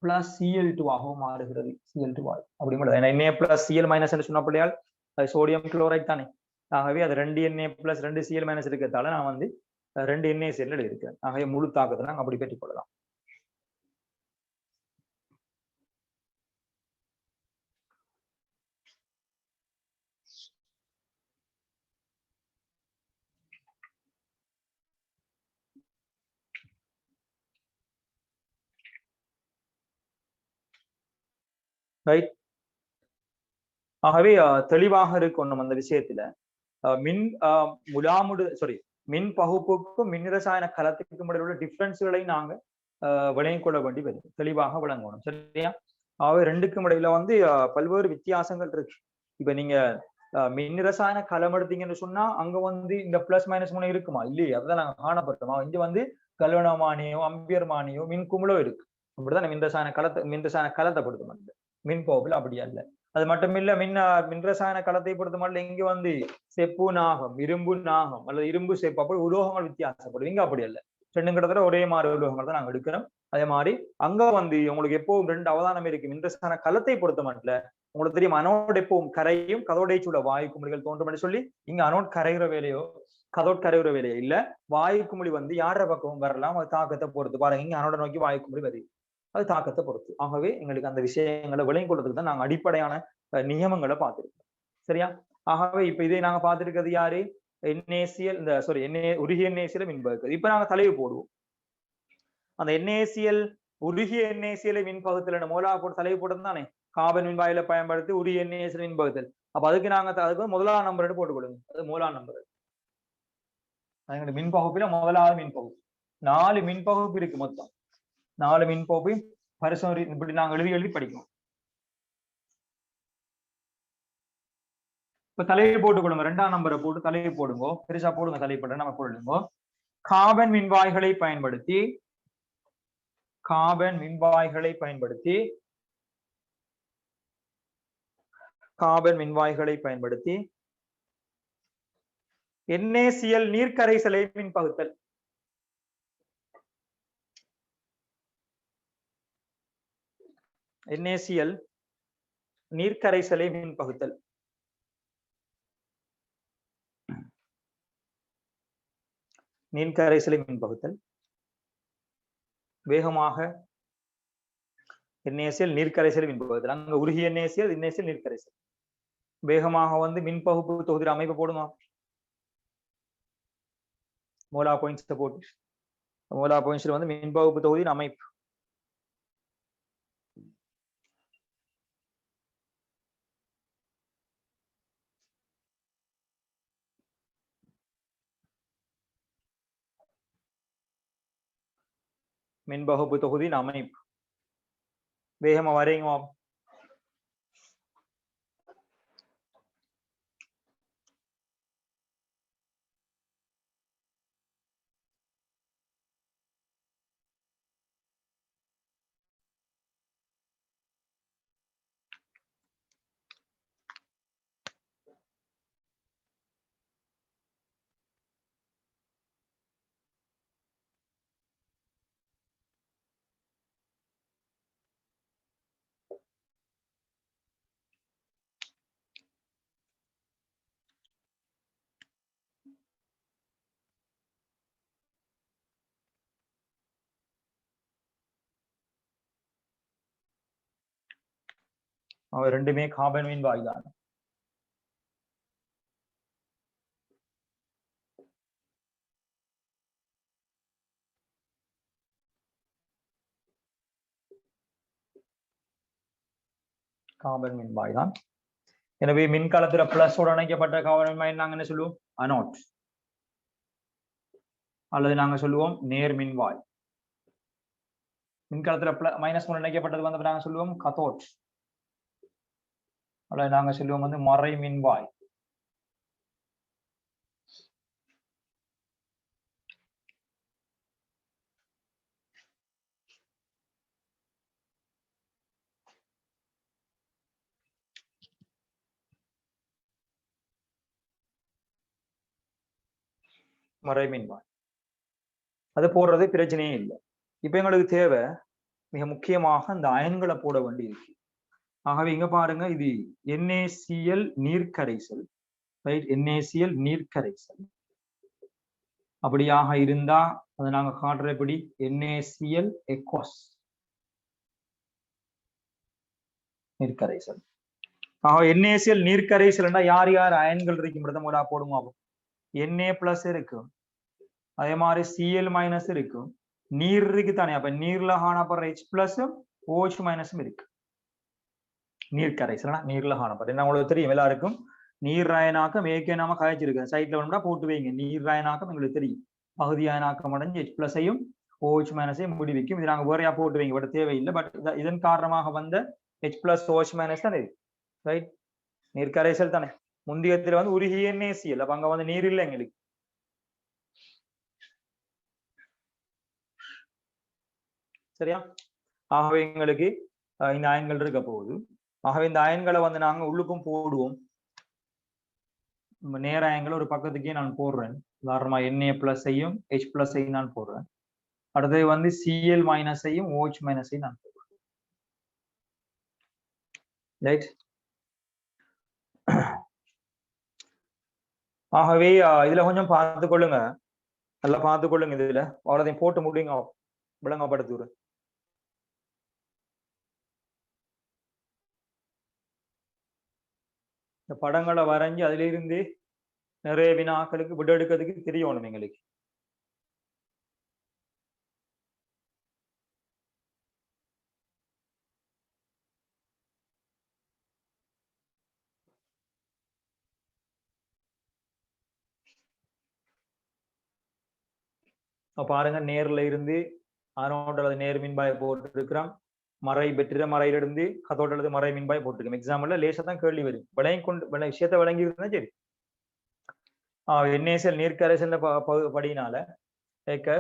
பிளஸ் Cl2 ஆகவும் மாறுகிறது. Cl2 வாயு அப்படி மட்டும். Na+ Cl- என்று சொன்ன பிள்ளையால் அது சோடியம் குளோரைட் தானே. ஆகவே அது 2 Na+ 2 Cl- இருக்கிறதால நான் வந்து 2 NaCl எழுதியிருக்கேன். ஆகவே முழு தாக்கத்தை நாங்கள் அப்படி பெற்றுக் கொள்ளலாம். ரைட். ஆகவே தெளிவாக இருக்கணும் அந்த விஷயத்துல. மின் முலாமுடு மின் பகுப்புக்கும் மின் ரசாயன கலத்துக்கும் இடையில் உள்ள டிஃபரன்ஸ்களை நாங்க விளங்கிக் கொள்ள வேண்டி வருது. தெளிவாக விளங்கணும். சரியா? ஆகவே ரெண்டுக்கும் இடையில வந்து பல்வேறு வித்தியாசங்கள் இருக்கு. இப்ப நீங்க மின் ரசாயன களம் எடுத்தீங்கன்னு சொன்னா அங்க வந்து இந்த +- இருக்குமா? இல்லையே. அதுதான் நாங்க காணப்பட்டோமா. இங்க வந்து கல்வனமானியோ அம்பியர்மானியோ மின் குமிழோ இருக்கு. அப்படிதான் மின் ரசாயன களத்தை பொறுத்த மின் போகுல அப்படியா இல்ல. அது மட்டும் இல்ல மின் ரசாயன களத்தை பொறுத்த மட்டும் இங்க வந்து செப்பு நாகம், இரும்பு நாகம் அல்லது இரும்பு செப்பு அப்படி உலோகங்கள் வித்தியாசப்படும். இங்க அப்படி அல்ல. ரெண்டும் கிட்டத்தட்ட ஒரே மாதிரி உலோகங்கள் தான் நாங்க எடுக்கிறோம். அதே மாதிரி அங்க வந்து உங்களுக்கு எப்பவும் 2 அவதானம் இருக்கு. மின் ரசாயன களத்தை பொறுத்த மட்டும் உங்களுக்கு தெரியும் அனோட் எப்பவும் கரையும் கதோடை சூழ வாயு குமிழிகள் தோன்றும் சொல்லி இங்க அனோட் கரைகிற வேலையோ கதோட் கரைகிற வேலையோ இல்ல. வாயு குமிழி வந்து யார பக்கம் வரலாம், அது தாக்கத்தை பொறுத்து. பாருங்க, இங்க அனோட நோக்கி வாயு குமிழி வருது, அது தாக்கத்தை பொறுத்து. ஆகவே எங்களுக்கு அந்த விஷயங்களை விளங்கிக் கொள்றதுக்கு தான் நாங்க அடிப்படையான நியமங்களை பார்த்திருக்கோம். சரியா? ஆகவே இப்ப இதை நாங்க பார்த்திருக்கிறது யாரு? NaCl உருகிய NaCl மின்பகுதி. இப்ப நாங்க தலைவு போடுவோம். அந்த NaCl உருகிய NaCl மின்பகுதியில் மூலா போட்டு தலைவு போட்டது தானே. கார்பன் மின்வாயில பயன்படுத்தி உருகிய NaCl மின்பகுதியில். அப்ப அதுக்கு நாங்க முதலாம் நம்பர் போட்டுக் கொடுங்க. அது மூலாம் நம்பர். மின்பகுப்பில முதலாவது மின்பகுப்பு. 4 மின்பகுப்பு இருக்கு மொத்தம். 4 மின்பகுப்பு பரிசோதனை இப்படி நாங்க எழுதி படிக்கணும். இப்ப தலையை போட்டுக் கொடுங்க. 2ஆம் நம்பரை போட்டு தலையை போடுங்க. பெருசா போடுங்க. தலைப்பட நம்ம போடுங்க. கார்பன் மின்வாய்களை பயன்படுத்தி NaCl நீர்க்கரைசலை மின்பகுத்தல். NaCl நீர்க்கரைசலை மின்பகுத்தல். வேகமாக NaCl நீர்க்கரைசல் மின்பகுத்தல். அங்க உருகிய NaCl நீர்க்கரைசல். வேகமாக வந்து மின்பகுப்பு தொகுதி அமைப்பு போடுமா. மோலா பாயிண்ட்ஸ் போட்டு மோலா பாயிண்ட்ஸ்ல வந்து மின்பகுப்பு தொகுதியின் அமைப்பு. மின்பகுப்பு தொகுதியின் அமைப்பு. வேகமா வரையுமா. அவை ரெண்டுமே கார்பன் மின்வாய் தான். கார்பன் மின்வாய் தான். எனவே மின்கலத்துல பிளஸோட இணைக்கப்பட்ட கார்பன் மின்வாய் நாங்க என்ன சொல்லுவோம்? அனோட், அல்லது நாங்க சொல்லுவோம் நேர் மின்வாய். மின்கலத்துல மைனஸ் ஒன்று இணைக்கப்பட்டது வந்து நாங்க சொல்லுவோம் கத்தோட், அல்லது நாங்க சொல்லுவோம் வந்து மறை மின்வாய். மறை மின்வாய் அது போடுறது பிரச்சனையே இல்லை. இப்ப எங்களுக்கு தேவை மிக முக்கியமாக இந்த அயன்களை போட வேண்டி இருக்கு. ஆகவே இங்க பாருங்க, இது NaCl நீர்க்கரைசல், ரைட்? NaCl நீர்க்கரைசல் அப்படியாக இருந்தா அதை நாங்க காட்டுறபடி NaCl aqueous நீர்க்கரைசல். ஆக NaCl நீர்க்கரைசல்னா யார் யார் அயன்கள் இருக்கும் போடுங்க. Na+ இருக்கும், அதே மாதிரி Cl- இருக்கும், நீர் இருக்கு தானே, அப்ப நீர்ல காணப்படுற H+ OH- இருக்கு. நீர்க்கரைசல் நீர்ல காணப்படுற என்ன உங்களுக்கு தெரியும் எல்லாருக்கும். நீர் அயனாக்கம் ஏற்கனவே நாம காய்ச்சிருக்கேன், சைட்ல வேணும்னா போட்டு வைங்க. நீர் அயனாக்கம் எங்களுக்கு தெரியும், பகுதி அயனாக்கம் அடைஞ்சு H+ஐயும் OH- முடிவிக்கும். இது நாங்க வேறையா போட்டு வைங்க, பட் தேவையில்லை. பட் இதன் காரணமாக வந்த H+ OH- தானே இது, ரைட்? நீர்க்கரைசல் தானே. முந்தியத்துல வந்து உருகிய NaCl, அப்ப அங்க வந்து நீர் இல்லை எங்களுக்கு. சரியா? ஆகவே எங்களுக்கு இந்த அயன்கள் இருக்க போகுது. ஆகவே இந்த அயன்களை வந்து நாங்க உள்ளுக்கும் போடுவோம். நேர அயன்களை ஒரு பக்கத்துக்கே நான் போடுறேன். உதாரணமா Na+ஐயும் H+ஐயும் நான் போடுறேன். அடுத்தது வந்து Cl- OH- நான் போடுறேன், ரைட்? ஆகவே இதுல கொஞ்சம் பார்த்து கொள்ளுங்க, நல்லா பார்த்து கொள்ளுங்க. இதுல அவ்வளோதையும் போட்டு முடியுங்க, விளங்கப்படுத்துறேன். இந்த படங்களை வரைஞ்சி அதுல இருந்து நிறைய வினாக்களுக்கு விடெடுக்கிறதுக்கு தெரியணும் எங்களுக்கு. பாருங்க, நேர்ல இருந்து அனோட் அல்லது நேர் மின்பாயை போட்டு இருக்கிறோம். மறை வெற்றிட மறையிலிருந்து கதோட் அல்லது மறை மின்பாய் போட்டிருக்கோம். எக்ஸாம்பிள்ல லேசா தான் கேள்வி வரும், விளங்கி கொண்டு விஷயத்தை விளங்கி இருந்தா சரி. NaCl நீர்க்கரைசல் படினால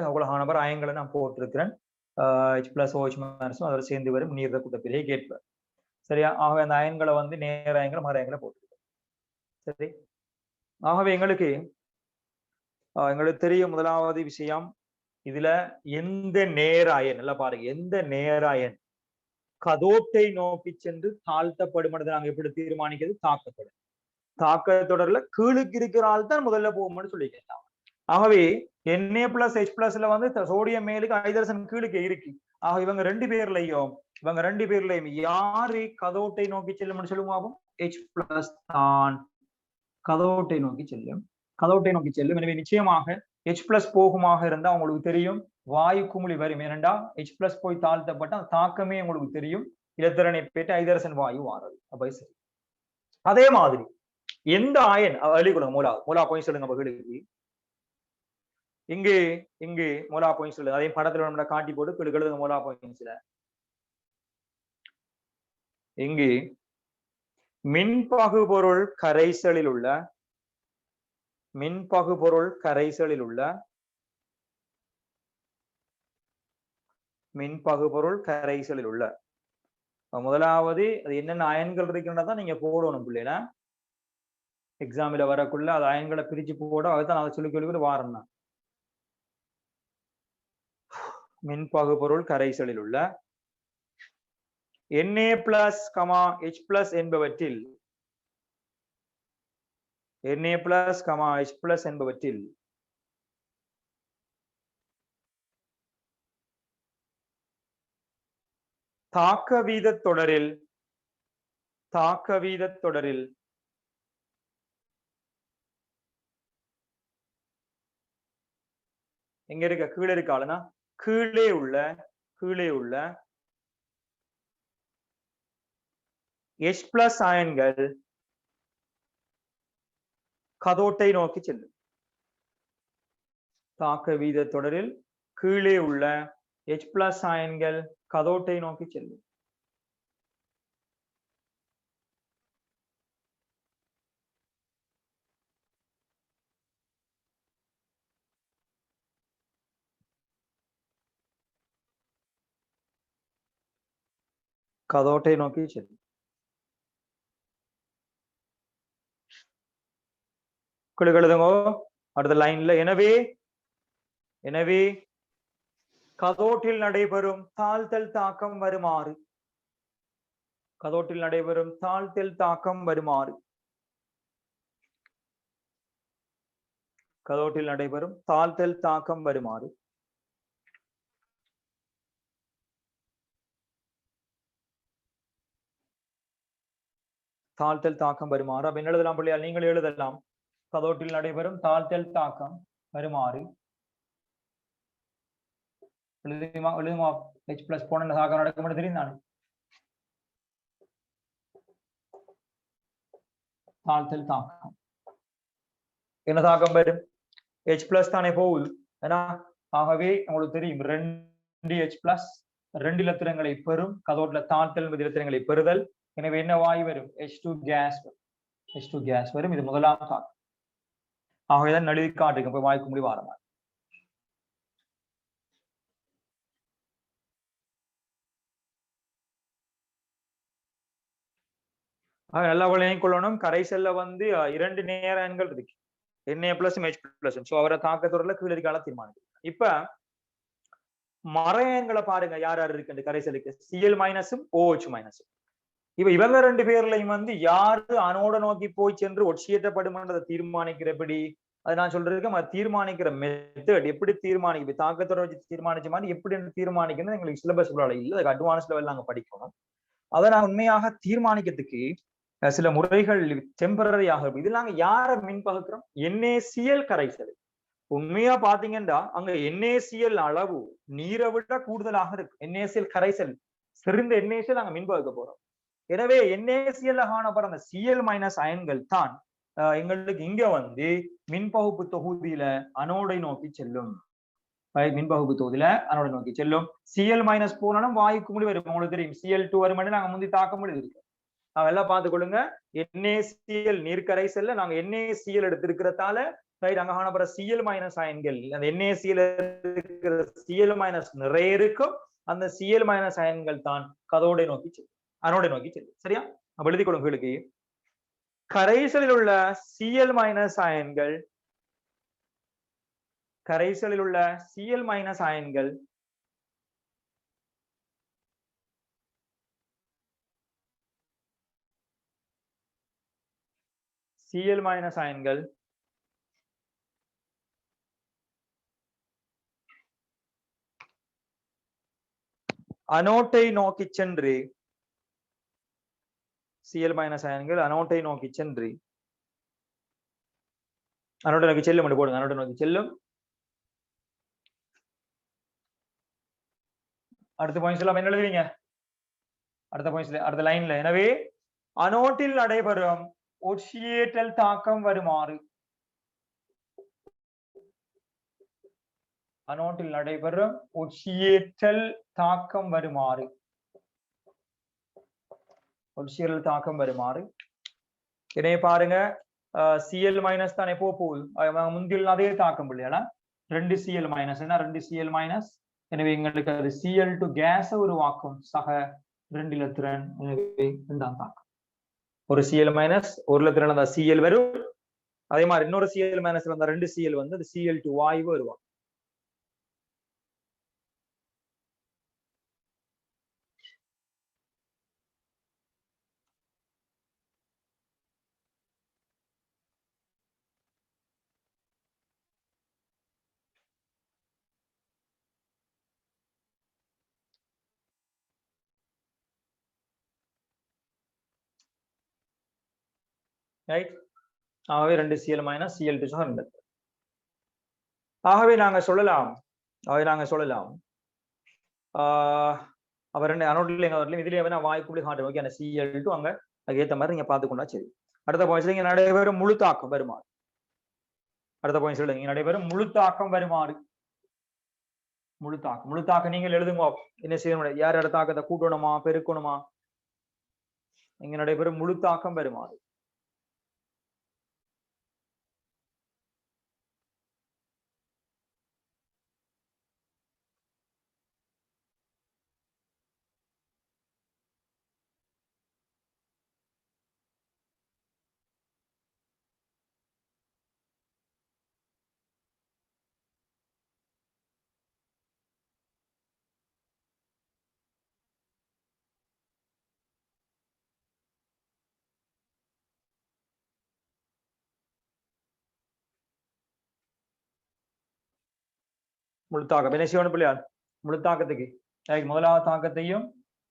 அவ்வளவு நபர் அயன்களை நான் போட்டிருக்கிறேன். H+ OH- அதோட சேர்ந்து வரும் நீர் கூட்டத்திலேயே கேட்பேன். சரியா? ஆகவே அந்த அயன்களை வந்து நேர அயன்களை மறை அயன்களை போட்டிருக்கேன். சரி, ஆகவே எங்களுக்கு தெரியும் முதலாவது விஷயம், இதுல எந்த நேர அயன், நல்லா பாருங்க, எந்த நேர அயன் கதோட்டை நோக்கி சென்று தாழ்த்தப்படும் என்று நாங்க எப்படி தீர்மானிக்கிறது? தாக்கத்தொடர். தாக்க தொடர்ல கீழுக்கு இருக்கிற ஆள் தான் முதல்ல போகும்னு சொல்லிக்கலாம். ஆகவே Na+ H+ல வந்து சோடியம் மேலுக்கு ஹைட்ரஜன் கீழுக்கு இருக்கு. ஆக இவங்க ரெண்டு பேர்லயும் யாரு கதோட்டை நோக்கி செல்லும் சொல்லுவோம்? H+ தான் கதோட்டை நோக்கி செல்லும். எனவே நிச்சயமாக H+ போகுமாக இருந்தா உங்களுக்கு தெரியும் வாயு குமிழி வரும். ஏனென்றா H+ போய் தாழ்த்தப்பட்ட தாக்கமே உங்களுக்கு தெரியும், இலத்திரனை பெற்று ஹைட்ரஜன் வாயு வாரது. அப்ப சரி. அதே மாதிரி எந்த அயன் எழுதிக்கொள்ளுங்க, மூலா போய் சொல்லுங்க மகளுக்கு. இங்கு மூலா போய் சொல்லுங்க, அதே படத்துல நம்ம காட்டி போட்டு எழுதுங்க மூலா போயின்ஸ்ல. இங்கு மின்பகுபொருள் கரைசலில் உள்ள முதலாவது அது என்னென்ன அயன்கள் இருக்கின்றதான் நீங்க போடணும் பிள்ளைல. எக்ஸாம்ல வரக்குள்ள அது அயன்களை பிரிச்சு போட, அதுதான் அதை சொல்லி வாரணும். மின்பகுபொருள் கரைசலில் உள்ள Na+, H+ என்பவற்றில் தாக்க வீத தொடரில் தாக்க வீத தொடரில் எங்க இருக்க கீழே இருக்காளுனா கீழே உள்ள H பிளஸ் அயன்கள் கதோட்டை நோக்கி செல்லும். தாக்க வீத தொடரில் கீழே உள்ள H பிளஸ் அயன்கள் கதோட்டை நோக்கி செல்லும். கதோட்டை நோக்கி செல்லும். எழுதுங்கோ அடுத்த லைன்ல எனவே கதோட்டில் நடைபெறும் தாழ்த்தல் தாக்கம் வருமாறு கதோட்டில் நடைபெறும் தாழ்த்தல் தாக்கம் வருமாறு கதோட்டில் நடைபெறும் தாழ்த்தல் தாக்கம் வருமாறு தாழ்த்தல் தாக்கம் வருமாறு அப்ப என்ன எழுதலாம் பிள்ளையா நீங்கள் எழுதலாம் கதோட்டில் நடைபெறும் தாழ்த்தல் தாக்கம் வருமாறு எழுதுமா H பிளஸ் போன தாக்கம் நடக்கும் தெரியும் நான் தாழ்த்தல் தாக்கம் என்ன தாக்கம் வரும் H பிளஸ் தானே போகுது ஏன்னா ஆகவே உங்களுக்கு தெரியும் 2H பிளஸ் 2 இலத்திரங்களை பெறும் கதோட்ல தாழ்த்தல் இலத்திரங்களை பெறுதல் எனவே என்ன வாயு வரும் H2 கேஸ் வரும் இது முதலாம் தாக்கம் ஆகவேதான் நழுவி காட்டுக்கு போய் வாய்க்கு முடி வாரமா நல்லா விளையும் கொள்ளணும் கரைசல்ல வந்து 2 நேர அயன்கள் இருக்கு Na plus H plus so அவரை தாக்கத்தொடர்ல கீழே இருக்கால தீர்மானிக்கும் இப்ப மறையன்களை பாருங்க யார் யார் இருக்கு கரைசலுக்கு Cl மைனஸும் OH மைனஸும் இப்ப இவங்க 2 பேர்லையும் வந்து யாரு அனோட நோக்கி போய் சென்று ஒட்சியேற்றப்படும்ன்றதை தீர்மானிக்கிறபடி அது நான் சொல்றேன் தீர்மானிக்கிற மெத்தட் எப்படி தீர்மானிக்க தாக்கத்தோட வச்சு தீர்மானிச்ச மாதிரி எப்படி தீர்மானிக்கணும் எங்களுக்கு சிலபஸ் இல்ல அதுக்கு அட்வான்ஸ் லெவல் நாங்க படிக்கணும் அதை நான் உண்மையாக தீர்மானிக்கிறதுக்கு சில முறைகள் டெம்பரரியாக இது நாங்க யார மின் பகுக்கிறோம் NaCl கரைசல் உண்மையா பாத்தீங்கன்னா அங்க NaCl அளவு நீரை விட கூடுதலாக இருக்கு NaCl கரைசல் சிறந்த NaCl நாங்க மின் பகுக்க போறோம் எனவே NaCl காணப்படுற அந்த Cl மைனஸ் அயன்கள் தான் எங்களுக்கு இங்க வந்து மின்பகுப்பு தொகுதியில அனோடை நோக்கி செல்லும் மின்பகுப்பு தொகுதியில அனோடை நோக்கி செல்லும் Cl மைனஸ் போனாலும் வாயுக்கு முடி வரும் உங்களுக்கு தெரியும் Cl2 வரும் நாங்க முந்தி தாக்க முடியும் இருக்கு எல்லாம் பார்த்துக்கொள்ளுங்க NaCl நீர்க்கரைசல்ல நாங்க NaCl எடுத்திருக்கிறதால அங்க காணப்படுற Cl மைனஸ் அயன்கள் அந்த NaCl இருக்கிற Cl மைனஸ் நிறைய இருக்கும் அந்த Cl மைனஸ் அயன்கள் தான் கதோடை நோக்கி செல்லும் அனோடை நோக்கி செல்லும் சரியா அப்ப எழுதி கொடுங்க உங்களுக்கு கரைசலில் உள்ள Cl மைனஸ் அயன்கள் கரைசலில் உள்ள Cl மைனஸ் அயன்கள் Cl மைனஸ் அயன்கள் அனோட்டை நோக்கி சென்று Cl மைனஸ் அயன்கள் அனோட்டை நோக்கி சென்று அனோட்டை நோக்கி செல்லும் என்று போடுங்க அனோட்டை நோக்கி செல்லும் அடுத்த பாயிண்ட்ஸ் எல்லாம் என்ன எழுதுவீங்க அடுத்த பாயிண்ட்ஸ்ல அடுத்த லைன்ல எனவே அனோட்டில் நடைபெறும் ஒட்சியேற்றல் தாக்கம் வருமாறு அனோட்டில் நடைபெறும் ஒட்சியேற்றல் தாக்கம் வருமாறு ஒட்சியேற்றல் தாக்கம் வருமாறு இதை பாருங்க Cl மைனஸ் தான் எப்போ போகுது முந்தில் அதே தாக்கம் இல்லையா 2 Cl மைனஸ் என்ன 2 Cl மைனஸ் எனவே எங்களுக்கு அது Cl2 கேஸை உருவாக்கும் சக 2 இலத்திரன் எனவே இரண்டாம் தாக்கம் ஒரு Cl மைனஸ் ஒரு இலத்திரன் அந்த Cl வரும் அதே மாதிரி இன்னொரு Cl மைனஸ் வந்த 2 Cl வந்து அது Cl2 வாயு வருவாங்க ரைட். ஆகவே 2Cl - Cl2 2. ஆகவே நாங்க சொல்லலாம் அவ ரெண்டு அனோட்ல இதுலயே வேணா வாய்ப்புள்ளி காட்டுறோம். ஓகே, அந்த Cl2 அங்க அதுக்கு ஏத்த மாதிரி நீங்க பாத்துக்கொண்டா சரி. அடுத்த பாயிண்ட்ஸ்ல இங்க நடைபெறும் முழு தாக்கம் வருமாறு. அடுத்த பாயிண்ட்ஸ்ல இங்க நடைபெறும் முழு தாக்கம் வருமாறு. முழு தாக்கம் நீங்கள் எழுதுங்க. என்ன செய்யணும்? யார் யார தாக்கத்தை கூட்டணுமா பெருக்கணுமா? இங்க நடைபெறும் முழு தாக்கம் வருமாறு. முழு தாக்கம் என்ன செய்யணும் பிள்ளையார்? முழு தாக்கத்துக்கு முதலாவது தாக்கத்தையும்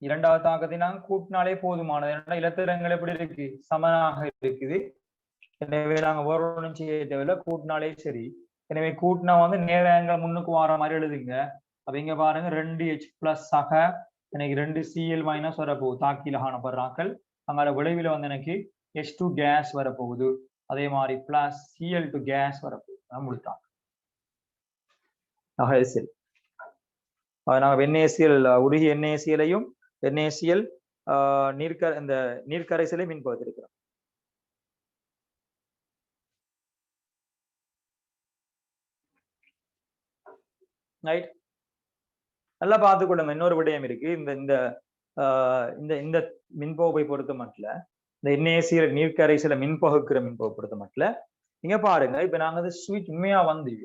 இரண்டாவது தாக்கத்தையும் நாங்க கூட்டினாலே போதுமானது. ஏன்னா இலத்திரங்கள் எப்படி இருக்கு? சமனாக இருக்குது. எனவே நாங்க ஒன்றும் செய்ய தேவையில்லை, கூட்டினாலே சரி. எனவே கூட்டினா வந்து நேரங்கள் முன்னுக்கு வர மாதிரி எழுதுங்க. அப்ப இங்க பாருங்க 2H+ ஆக எனக்கு 2Cl- வரப்போகுது. தாக்கில காணப்படுறாக்கள் அங்கால விளைவில் வந்து எனக்கு H2 கேஸ் வரப்போகுது. அதே மாதிரி பிளஸ் Cl2 கேஸ் வரப்போகுது. முழுத்தாங்க. ஆக சரி, நாங்க NaCl உருகிய NaCl-ஐயும் NaCl இந்த நீர்க்கரைசலை மின் பகுத்திருக்கிறோம். ரைட், நல்லா பார்த்துக்கொள்ளுங்க. இன்னொரு விடயம் இருக்கு. இந்த இந்த இந்த இந்த மின்பகுப்பை பொறுத்த மட்டும் இந்த NaCl நீர்க்கரைசலை மின்பகுக்கிற மின்பகுப்பை பொறுத்த மட்டும் நீங்க பாருங்க. இப்ப நாங்க வந்து ஸ்விட்ச் உண்மையா வந்து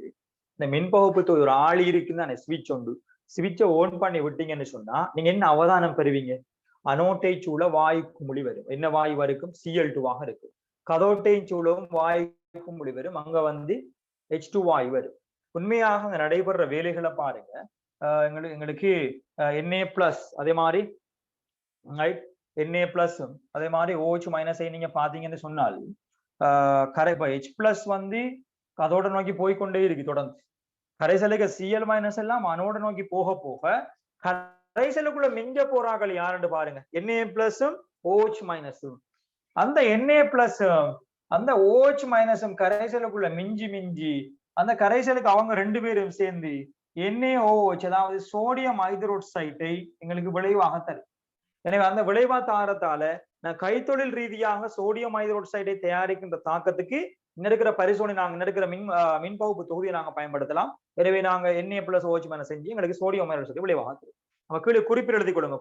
இந்த மின்பகுப்பு ஒரு ஆளி இருக்குன்னு தானே ஸ்விட்ச் உண்டு. ஸ்விட்சை ஓன் பண்ணி விட்டீங்கன்னு சொன்னா நீங்க என்ன அவதானம் பெறுவீங்க? அனோட்டை சூழ வாயு குமிழி வரும். என்ன வாயு வரைக்கும்? Cl2 இருக்கும். கதோட்டை சூழவும் வாயு குமிழி வரும். அங்க வந்து H2 வாயு வரும். உண்மையாக அங்க நடைபெற வேலைகளை பாருங்க. எங்களுக்கு Na+ அதே மாதிரி Na+ அதே மாதிரி OH- நீங்க பாத்தீங்கன்னு சொன்னால் கரை H+ வந்து அதோட நோக்கி போய்கொண்டே இருக்கு தொடர்ந்து. கரைசலுக்கு Cl- எல்லாம் அனோட நோக்கி போக போக கரைசலுக்குள்ள மிஞ்ச போறார்கள் யாருன்னு பாருங்க. Na+, OH-. அந்த Na+ அந்த OH- கரைசலுக்குள்ள மிஞ்சி அந்த கரைசலுக்கு அவங்க ரெண்டு பேரும் சேர்ந்து NaOH அதாவது சோடியம் ஹைட்ரோக்சைடை எங்களுக்கு விளைவாக தரும். எனவே அந்த விளைவா தாரத்தால நான் கைத்தொழில் ரீதியாக சோடியம் ஹைட்ரோக்சைடை தயாரிக்கின்ற தாக்கத்துக்கு இருக்கிற பரிசோதனை நாங்க இருக்கிற மின்பகுப்பு தொகுதியை நாங்க பயன்படுத்தலாம். எனவே நாங்க Na+ OH- செஞ்சு எங்களுக்கு சோடியம் ஹைட்ரோக்சைடு விளைவாக தரும். நம்ம கீழே குறிப்பில் எழுதி கொள்ளுங்க.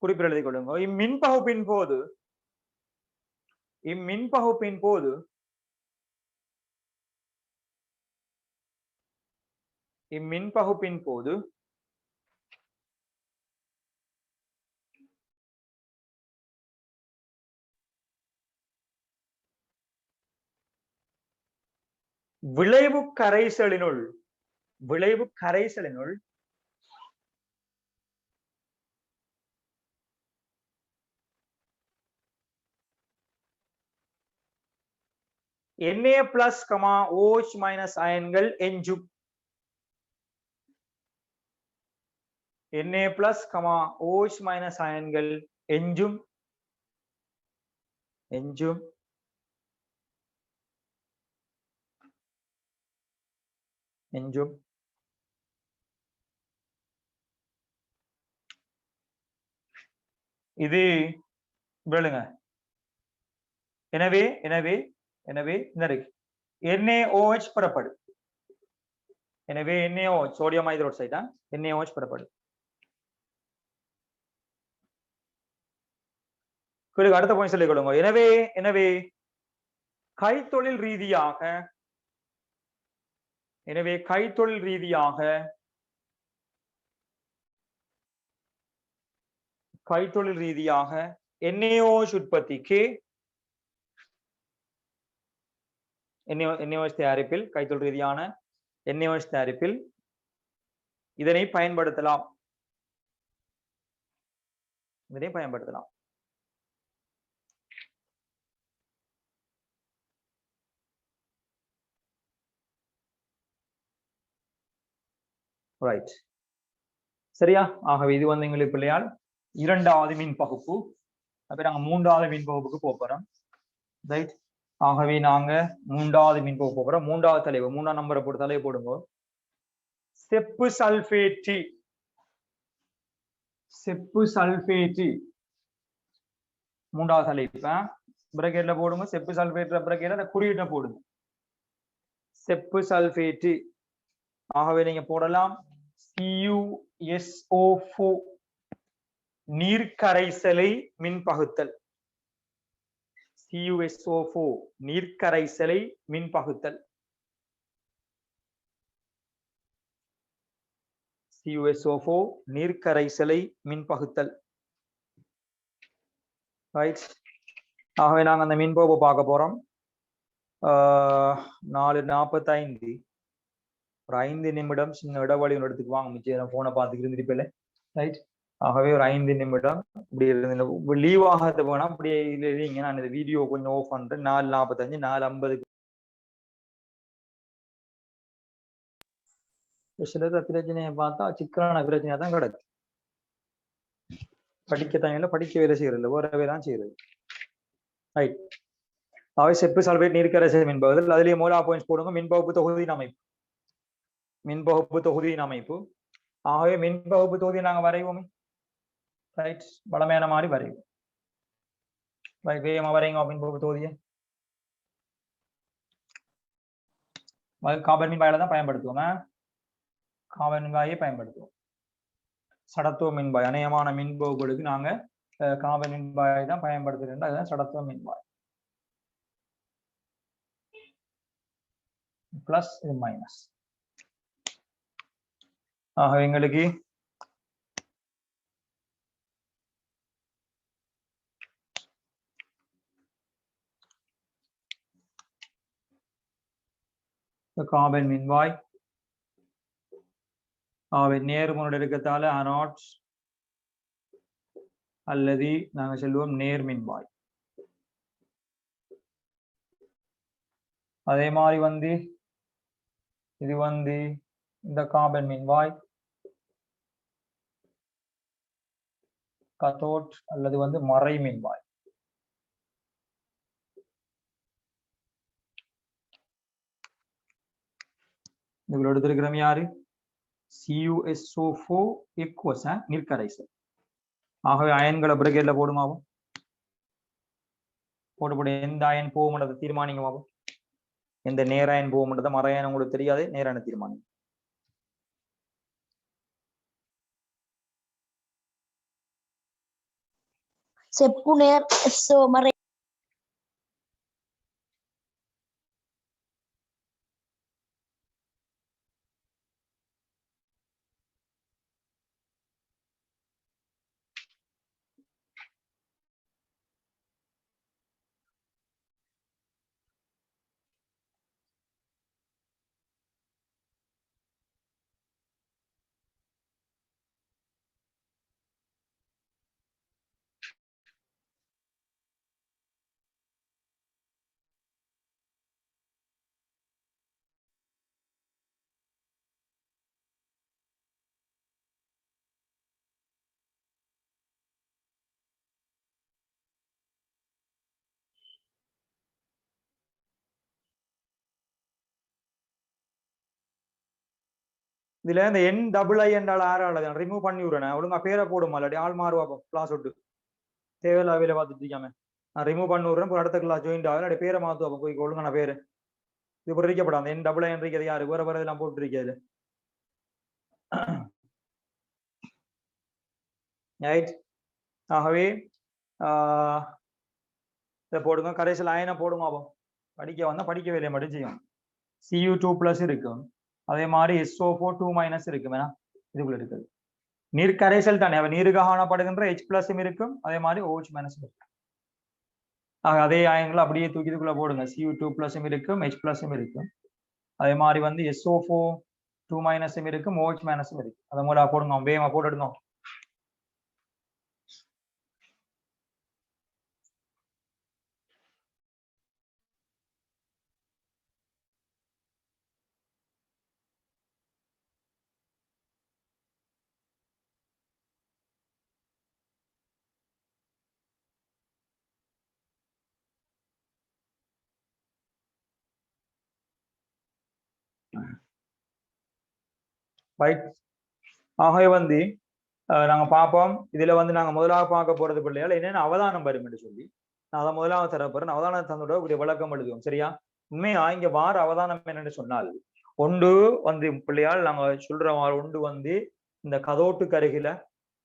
குறிப்பில் எழுதி கொள்ளுங்க. இம்மின்பகுப்பின் போது விளைவு கரைசலினுள் Na+, OH- அயன்கள் எஞ்சும். Na+, OH- அயன்கள் எஞ்சும். இது விழுங்க. எனவே இந்த NaOH பெறப்படும். எனவே NaOH சோடியம் ஹைட்ரோக்சைடு தான் NaOH பெறப்படும். அடுத்த பாயிண்ட் சொல்லிக் கொள்ளுங்க. எனவே கைத்தொழில் ரீதியாக NaOH உற்பத்திக்கு NaOH தயாரிப்பில் கைத்தொழில் ரீதியான NaOH தயாரிப்பில் இதனை பயன்படுத்தலாம். இதனையும் பயன்படுத்தலாம். ரைட், சரியா? ஆகவே இது வந்து எங்களுக்கு பிள்ளையால் இரண்டாவது மின் பகுப்பு. அப்ப நாங்க மூன்றாவது மின் பகுப்புக்கு போறோம். ரைட், ஆகவே நாங்க மூன்றாவது மின் பகுப்பு போறோம். மூன்றாவது தலைவு, மூணாம் நம்பரை போட்டு தலையை போடுங்க. செப்பு சல்பேட்டு, செப்பு சல்பேட்டு மூன்றாவது தலைப்பு பிரக்கெட்ல போடுங்க. செப்பு சல்பேட் பிரக்கெட்ல அந்த குறியீட்டை போடுங்க. செப்பு சல்பேட்டு. ஆகவே நீங்க போடலாம் CuSO4 நீர்க்கரைசலை மின் பகுத்தல். CuSO4 நீர்க்கரைசலை மின் பகுத்தல். CuSO4 நீர்க்கரைசலை மின் பகுத்தல். ரைட், ஆகவே நாங்க அந்த மின்பகுப்பை பார்க்க போறோம். 4:45 ஒரு 5 நிமிடம் சின்ன இடைவெளி எடுத்துக்கு வாங்க. மிச்சம் போனை பார்த்துக்கிட்டு இருந்துருப்பில்ல. ரைட், ஆகவே ஒரு 5 நிமிடம் இப்படி லீவ் ஆகாத போனா அப்படியே இல்லைங்க. நான் இந்த வீடியோ கொஞ்சம் ஆஃப் பண்றேன். 4:45 4:50 பிரச்சனையை பார்த்தா சிக்கலான பிரச்சனையா தான் கிடக்கு. படிக்க தனியில படிக்க வேலை செய்யறது வேற வேலைதான் செய்யறது. ரைட், அவை செப்பு சல்பேட் நீர்க்கரைசல் மின்பகுதல். அதுலயே மூலா பாயிண்ட்ஸ் போடுங்க. மின்பகுப்பு தொகுதியின் அமைப்பு, மின்பகுப்பு தொகுதியின் அமைப்பு. ஆகவே மின்பகுப்பு தொகுதியை நாங்க வரைவோமே. ரைட், வளமையான மாதிரி வரைவோம். வேகமா வரைங்க மின்பகுப்பு தொகுதியை. காபன் மின்வாயில தான் பயன்படுத்துவோம். காபன் மின்வாயை பயன்படுத்துவோம். சடத்துவ மின்வாய் அநேகமான மின்பகுப்புகளுக்கு நாங்க காபன் மின்வாயை தான் பயன்படுத்துறோம். அதுதான் சடத்துவ மின்வாய். பிளஸ் இது மைனஸ். ஆக எங்களுக்கு காபன் மின்வாய் நேர்முனை இருக்கத்தால அனாட் அல்லது நாங்க சொல்லுவோம் நேர் மின்வாய். அதே மாதிரி வந்து இது வந்து இந்த காபன் மின்வாய் கத்தோட் அல்லது வந்து மறை மின்வாய். இதுல எடுத்திருக்கிறோம் யாரு? CuSO4 எக்வஸ் நீர்க்கரைசல். ஆகவே அயன்களை பிரகேட்ல போடுமாவும். போட்டு எந்த அயன் போகும்ன்றதை தீர்மானிக்குமாவும். எந்த நேர அயன் போகும்ன்றதை மறை அயன் உங்களுக்கு தெரியாது. நேரான தீர்மானம். செப்பு நேர் SO மறை. இதுல இந்த NII என்றால் ஆறாள் ரிமூவ் பண்ணி விடுறேன். ஒழுங்கா பேரை போடுமா இல்லாட்டி ஆள் மாறுவா கிளாஸ் விட்டு தேவையில்ல வேலை பார்த்துட்டு இருக்காம நான் ரிமூவ் பண்ணி விடுறேன். அடுத்த கிளாஸ் ஜாயின் ஆகும். இல்லாட்டி பேரை மாத்துவா போய் ஒழுங்கான பேரு இது பொறிக்கப்படாது. NII இருக்கிறது யாரு வேற வேற இதெல்லாம் போட்டு இருக்காது. ரைட், ஆகவே இதை போடுங்க. கடைசியில் அயனை போடுங்க. படிக்க வந்தா படிக்க வேலையை மட்டும் செய்யும். Cu2+ இருக்கும். அதே மாதிரி SO4 2- இருக்கும். வேணா இதுக்குள்ள இருக்குது நீர் கரைசல் தானே. நீருக்கு காணப்படுகின்ற H+ இருக்கும். அதே மாதிரி OH- இருக்கும். அதே அயன்களை அப்படியே தூக்கி இதுக்குள்ள போடுங்க. Cu2+ இருக்கும், H+ இருக்கும். அதே மாதிரி வந்து SO4 2- இருக்கும், OH- இருக்கும். அதை மூலம் போடுங்க. வேகமா போட்டு எடுங்க. ரைட். ஆகவே வந்து நாங்க பார்ப்போம். இதுல வந்து நாங்க முதலாக பார்க்க போறது பிள்ளைகள் என்னென்ன அவதானம் வரும் என்று சொல்லி நான் அதை முதலாவது தரப்போறேன். அவதானம் தந்தோட ஒரு விளக்கம் எழுதுவோம். சரியா? உண்மையா இங்க வார அவதானம் என்னன்னு சொன்னால் ஒன்று வந்து பிள்ளையால் நாங்க சொல்ற ஒன்று வந்து இந்த கதோட்டுக்கு அருகில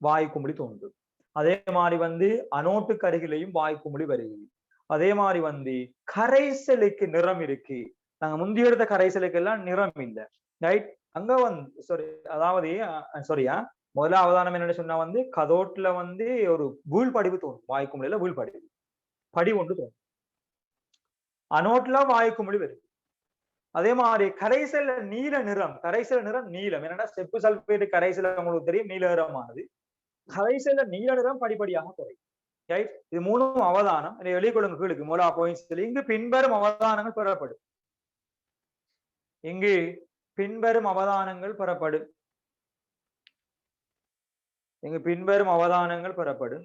வாய் குமிழி தோன்றும். அதே மாதிரி வந்து அனோட்டுக்கு அருகிலையும் வாய் குமிழி வருகிறது. அதே மாதிரி வந்து கரைசலுக்கு நிறம் இருக்கு. நாங்க முந்தி எடுத்த கரைசலுக்கு எல்லாம் நிறம் இல்லை. ரைட். அங்க வந்து அதாவது சாரியா முதல்ல அவதானம் என்னன்னு சொன்னா வந்து கதோட்டுல வந்து ஒரு வீழ்படிவு தோணும். வாய் குமிழில வீழ்படிவு படி ஒன்று தோணும். அனோட்ல வாய் குமிழி வருது. அதே மாதிரி கரைசல் நீல நிறம், கரைசல் நிறம் நீலம். என்னன்னா செப்பு சல்பேட் கரைசல் உங்களுக்கு தெரியும் நீல நிறமானது. கரைசல்ல நீல நிறம் படிப்படியாக குறையும். ரைட். இது மூணும் அவதானம். வெளிக்கொள்ளுங்க கீழுக்கு மூலா பாயிண்ட்ஸ். இங்கு பின்வரும் அவதானங்கள் பெறப்படும். இங்கு பின்வரும் அவதானங்கள் பெறப்படும். இங்கு பின்வரும் அவதானங்கள் பெறப்படும்.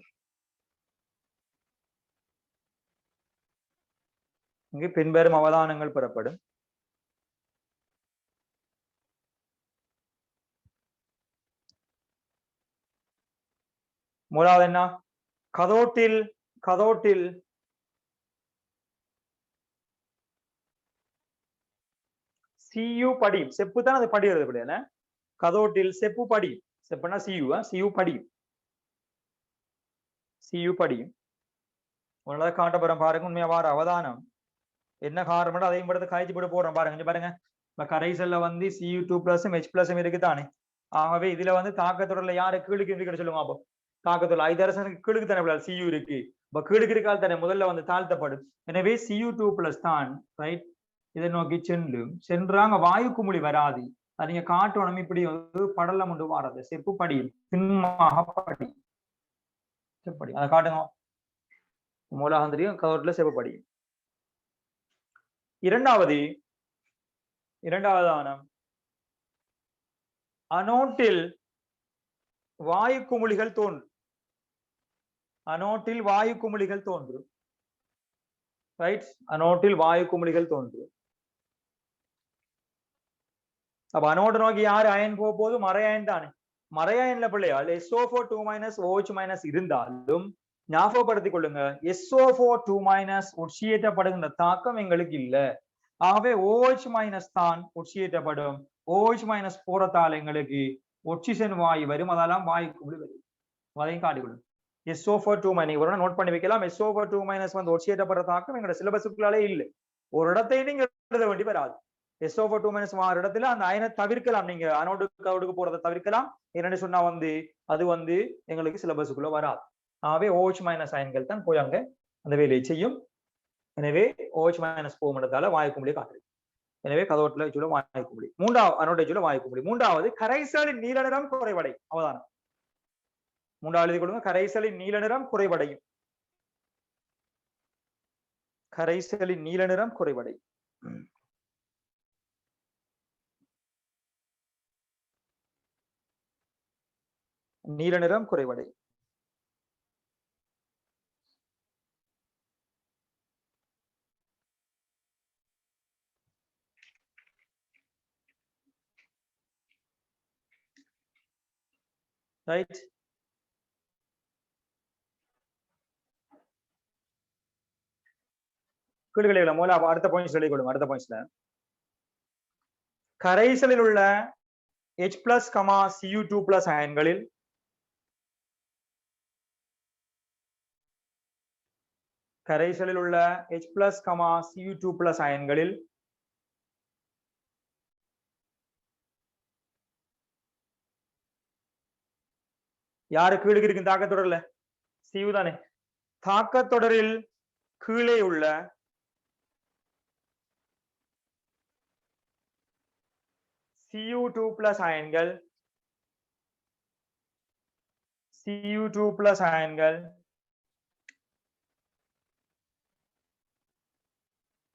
இங்கு பின்வரும் அவதானங்கள் பெறப்படும். முதலாவது என்ன? கதோட்டில் சியு படி செப்பு தான் அது படி எழுதப்படியான கதோட்டில் செப்பு படி செப்புனா சியு படி சியு படி உன்னத காட்டப்புறம் பாருங்க. உண்மையா வார அவதானம் என்ன காரணம் அதையும் படுத்து காய்ச்சி போட்டு போடுறோம் பாருங்க. பாருங்க கரைசல்ல வந்து Cu2+ H+ இருக்குதானே. ஆகவே இதுல வந்து தாக்கத்தொடர்ல யாரு கீழுக்கு இருக்கு சொல்லுங்க. அப்போ தாக்கத்தொடர் ஐதரசனுக்கு கீழுக்கு தானே சியு இருக்கு. இப்ப கீழுக்கு இருக்கால் தானே முதல்ல வந்து தாழ்த்தப்படும். எனவே Cu2+ தான். ரைட். இதை நோக்கி சென்றாங்க வாயு குமிழி வராது. அது நீங்க காட்டணும். இப்படி வந்து படலம் ஒன்று வாரது செப்பு படி பின்மாக படி செப்படி அதை காட்டுங்க. மூலகம் தெரியும். கதோட்டில் செப்பு படி. இரண்டாவதானம் அனோட்டில் வாயு குமிழிகள் தோன்றும். அனோட்டில் வாயு குமிழிகள் தோன்றும். ரைட். அனோட்டில் வாயு குமிழிகள் தோன்றும். அப்ப அனோட்டை நோக்கி யாரு அயன் போக போது மறை அயன் தானே. மறை அயன்ல பிள்ளையால் SO4 2- OH- இருந்தாலும் ஞாபகப்படுத்திக் கொள்ளுங்க. SO4 2- உட்சியேற்றப்படுகின்ற தாக்கம் எங்களுக்கு இல்ல. ஆகவே OH- தான் உட்சியேற்றப்படும். OH- போறதால் எங்களுக்கு ஒக்சிஜன் வாயு வரும். அதெல்லாம் வாயு குமிழி வரும். அதையும் காட்டிக்கொள்ளும். SO4 2- நோட் பண்ணி வைக்கலாம். SO4 2- வந்து ஒட்சியேற்றப்படுற தாக்கம் எங்களோட சிலபஸுக்குள்ளாலே இல்லை. ஒரு இடத்தை நீங்க எழுத வேண்டி வராது. SO4 2- மாறு இடத்துல அந்த அயனை தவிர்க்கலாம். நீங்க அனோடுக்கு போறதை தவிர்க்கலாம். என்னன்னு சொன்னா வந்து அது வந்து எங்களுக்கு சிலபஸுக்குள்ள வராது. ஆகவே OH- அயன்கள் தான் போய் அங்க அந்த வேலையை செய்யும். எனவே OH- போகும்ன்றதால வாயு குமிழி காட்டுது. எனவே கதோட்டில் சொல்ல வாயு குமிழி. மூன்றாவது அனோட்டை சொல்ல வாயு குமிழி. மூன்றாவது கரைசலின் நீல நிறம் குறைவடை. அவதானம் மூன்றாவது எழுதி கொடுங்க. கரைசலின் நீல நிறம் குறைவடையும். கரைசலின் நீல நிறம் குறைவடை. நீல நிறம் குறைவடை. ரைட். கீழ்களை மூல அடுத்த பாயிண்ட்ஸ் எழுதி கொடுங்க. அடுத்த பாயிண்ட்ஸ்ல கரைசலில் உள்ள H+, Cu2+ அயன்களில் கரைசலில் உள்ள H+, Cu2+ அயன்களில் யாரு கீழே இருக்கு தாக்கத்தொடர்ல Cu தானே. தாக்கத்தொடரில் கீழே உள்ள Cu2+ அயன்கள்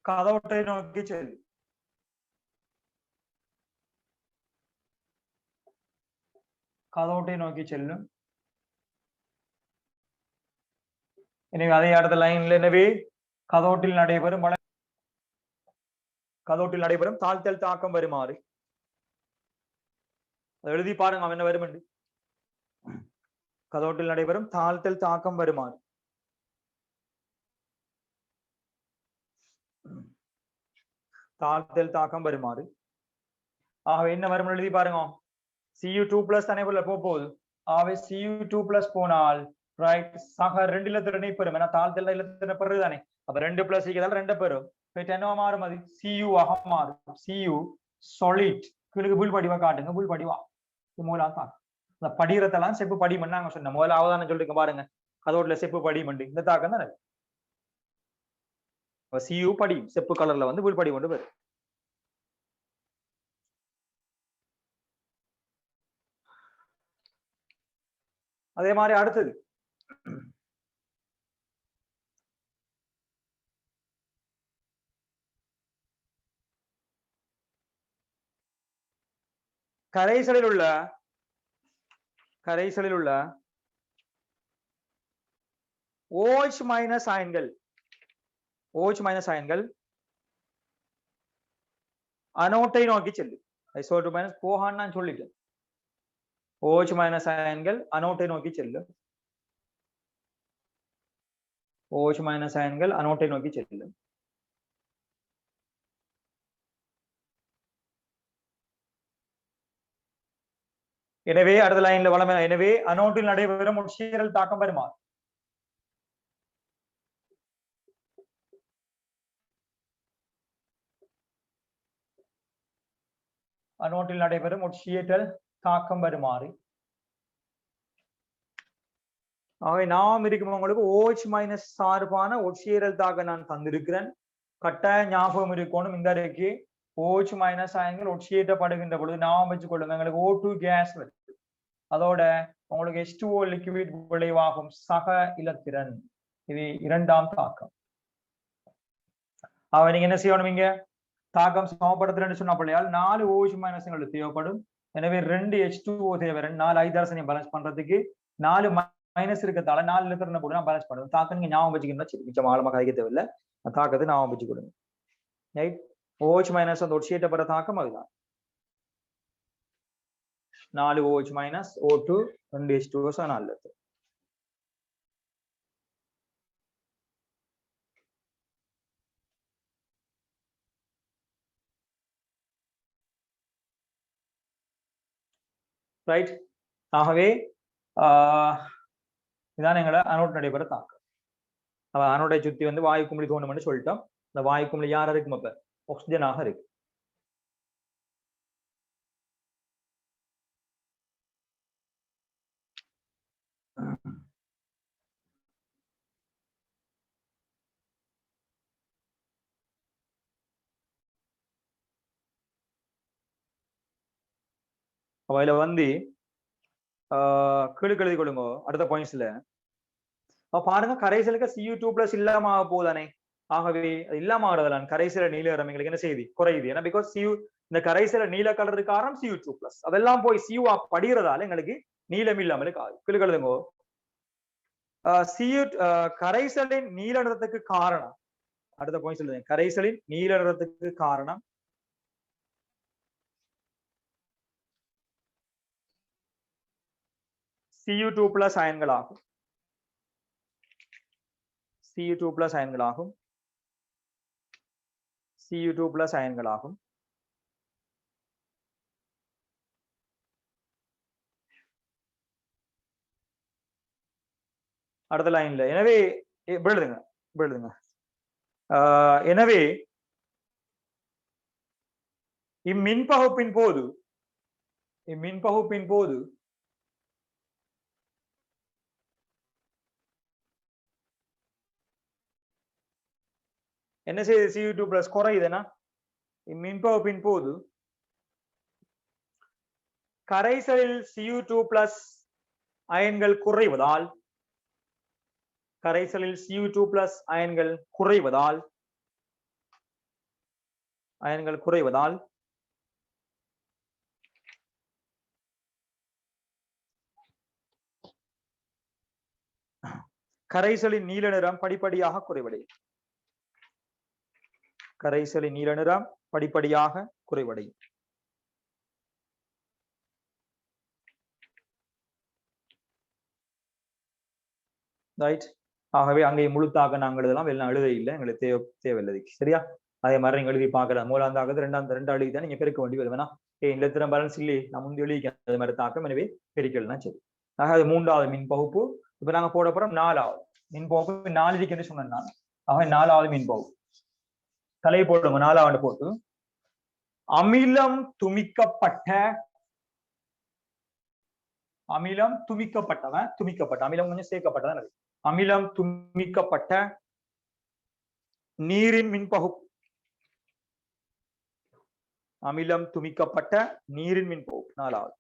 கதோட்டை நோக்கி செல்லும். கதோட்டை நோக்கி செல்லும். எனவே அதே அடுத்த லைன்ல எனவே கதோட்டில் நடைபெறும் தாழ்த்தல் தாக்கம் வருமாறு எழுதி பாருங்க அவன் என்ன வரும். கதோட்டில் நடைபெறும் தாழ்த்தல் தாக்கம் வருமாறு. தாழ்த்தல் தாக்கம் வருமாறு. ஆகவே என்ன வரும் எழுதி பாருங்க. Cu2+ தானே போகுது. ஆகவே Cu2+ போனால் ரைட் சக 2 இலத்திர பெறும். ஏன்னா தாழ்த்தல் இலத்திர பெறுது தானே. அப்ப 2 பிளஸ் ஈக்குவல் 2 பெறும். என்ன மாறும் அது Cu ஆக மாறும். Cu சாலிட் கீழுக்கு புல் படிவா காட்டுங்க. புல் படிவா மூலம் தான் இந்த படிகிறதெல்லாம் செப்பு படிமண் நாங்க சொன்னோம். முதல்ல அவதானம் சொல்லிருக்க பாருங்க. அதோட செப்பு படிமண் இந்த தாக்கம் தானே. Cu படி செப்பு கலர்ல வந்து புல் படி கொண்டு வரும். அதே மாதிரி அடுத்தது கரைசலில் உள்ள OH மைனஸ் அயன்கள் அனோட்டை நோக்கி செல்லும். SO2 மைனஸ் போகான்னு நான் சொல்லிட்டேன். OH மைனஸ் அயன்கள் அனோட்டை நோக்கி செல்லும். OH மைனஸ் அயன்கள் அனோட்டை நோக்கி செல்லும். எனவே அடுத்த லைன்ல வளமை. எனவே அனோட்டில் நடைபெறும் உட்சீரல் தாக்கம் வருமா. அனோட்டில் நடைபெறும் உட்சீரல் தாக்கம் வருமாறு. ஆகவே நாம் இருக்கும் உங்களுக்கு OH மைனஸ் சார்பான ஒட்சியரல் தாக்கம் நான் தந்திருக்கிறேன். கட்டாய ஞாபகம் இருக்கணும். இந்த இருக்கு OH மைனஸ் அயன்கள் ஒட்சியேற்றப்படுகின்ற பொழுது ஞாபகம் வச்சுக் கொள்ளுங்க. எங்களுக்கு O2 கேஸ் வருது. அதோட உங்களுக்கு H2O லிக்விட் விளைவாகும் சக இலத்திரன். இது இரண்டாம் தாக்கம். அவ நீங்க என்ன செய்யணும். இங்க தாக்கம் சமப்படுத்துறேன்னு சொன்ன பிள்ளையால் 4 OH மைனஸ்கள் தேவைப்படும். எனவே 2 H2O தேவை. 4 ஐதரசனையும் பேலன்ஸ் பண்றதுக்கு 4 மைனஸ் இருக்கிறதால 4 லிட்டர் கூட பேலன்ஸ் பண்ணுவோம். தாக்கம் நீங்க ஞாபகம் வச்சுக்கணும்னா சரி, மிச்சம் ஆழமா கழிக்க தேவையில்லை. தாக்கத்தை ஞாபகம் வச்சு கொடுங்க. ரைட். OH மைனஸ் அந்த ஒட்சியேற்றப்படுற தாக்கம் அதுதான். 4 OH minus O2 2 H2O 4 litre. Right. ஆகவே இதான் எங்களை அனோட் நடைபெற தாக்கம். அனோட்டை சுத்தி வந்து வாயு குமிழி தோணும்னு சொல்லிட்டோம். இந்த வாயு குமிழி யாரா இருக்கும். அப்ப ஆக்சிஜனாக இருக்கு. அதுல வந்து கீழே எழுதி கொள்ளுங்க. அடுத்த பாயிண்ட்ஸ்ல பாருங்க கரைசலுக்கு Cu2+ இல்லாம ஆக போதானே. ஆகவே இல்லாம ஆகிறதுல கரைசல நீல நிறம் எங்களுக்கு என்ன செய்யுது குறையுது. ஏன்னா பிகாஸ் இந்த கரைசல நீல கலர் காரணம் Cu2+. அதெல்லாம் போய் Cu படிகிறதால எங்களுக்கு நீலம் இல்லாமல் ஆகுது. கீழே எழுதுங்க. கரைசலின் நீல நிறத்துக்கு காரணம். அடுத்த பாயிண்ட் சொல்லுங்க. கரைசலின் நீல நிறத்துக்கு காரணம் Cu2+ அயன்களாகும். Cu2+ அயன்களாகும். Cu2+ அயன்களாகும். அடுத்த லைன்ல எனவே எழுதுங்க. எனவே இம்மின்பகுப்பின் போது என்ன செய்யுது. Cu2+ குறையுதுன்னா இம்மின்பகுப்பின் போது கரைசலில் Cu2+ அயன்கள் குறைவதால் கரைசலின் நீல நிறம் படிப்படியாக குறைவடையும். கரைசலின் நீல நிறம் படிப்படியாக குறைவடையும். ரைட். ஆகவே அங்கே முழு தாக்கம் நாங்கள் எழுதலாம், எல்லாம் எழுத இல்லை, எங்களுக்கு தேவையில்லை. சரியா? அதே மாதிரி நீங்க எழுதி பார்க்கலாம். மூலாம் தாக்கத்தை ரெண்டு அழுகி தான் நீங்க பெருக்க வேண்டி வருவேனா இந்த திறம் பேலன்ஸ் இல்லையே, நான் முந்தி எழுதிக்க அது மாதிரி தாக்கம். எனவே பெருக்கலாம். சரி, ஆக அது 3வது மின் பகுப்பு. இப்ப நாங்க போட போறோம் 4வது மின் பகுப்பு. 4 இருக்குன்னு சொன்னா, ஆக 4வது மின் பகுப்பு தலையை போடுங்க. 4வது போட்டு அமிலம் துமிக்கப்பட்ட அமிலம் துமிக்கப்பட்டவன் துமிக்கப்பட்ட அமிலம் கொஞ்சம் சேர்க்கப்பட்டதான் அமிலம் துமிக்கப்பட்ட நீரின் மின்பகுப்பு. அமிலம் துமிக்கப்பட்ட நீரின் மின்பகுப்பு 4வது.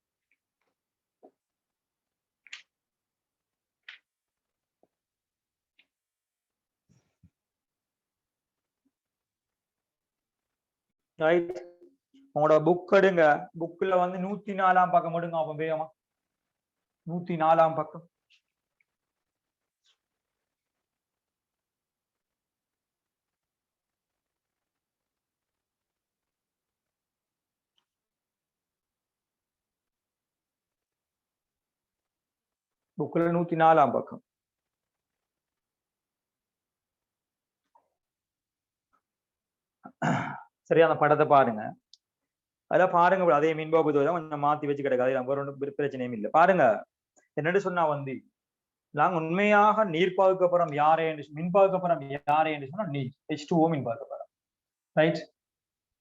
உங்களோட புக் எடுங்க. புக்ல வந்து 104ஆம் பக்கம் எடுங்க. அப்ப வேகமா 104ஆம் பக்கம். புக்ல 104ஆம் பக்கம். சரியா? அந்த படத்தை பாருங்க. அதெல்லாம் பாருங்க. அதே மின்பகுப்பு கொஞ்சம் மாத்தி வச்சு கிடக்காது, ஒரு பிரச்சனையும் இல்லை. பாருங்க என்னன்னு சொன்னா வந்து நாங்க உண்மையாக நீர் பாதுகாப்புறம் யாரே மின் பாதுகாப்புறம் யாரே என்று சொன்னா நீர் H2O மின் பாதுகாப்புறம். ரைட்.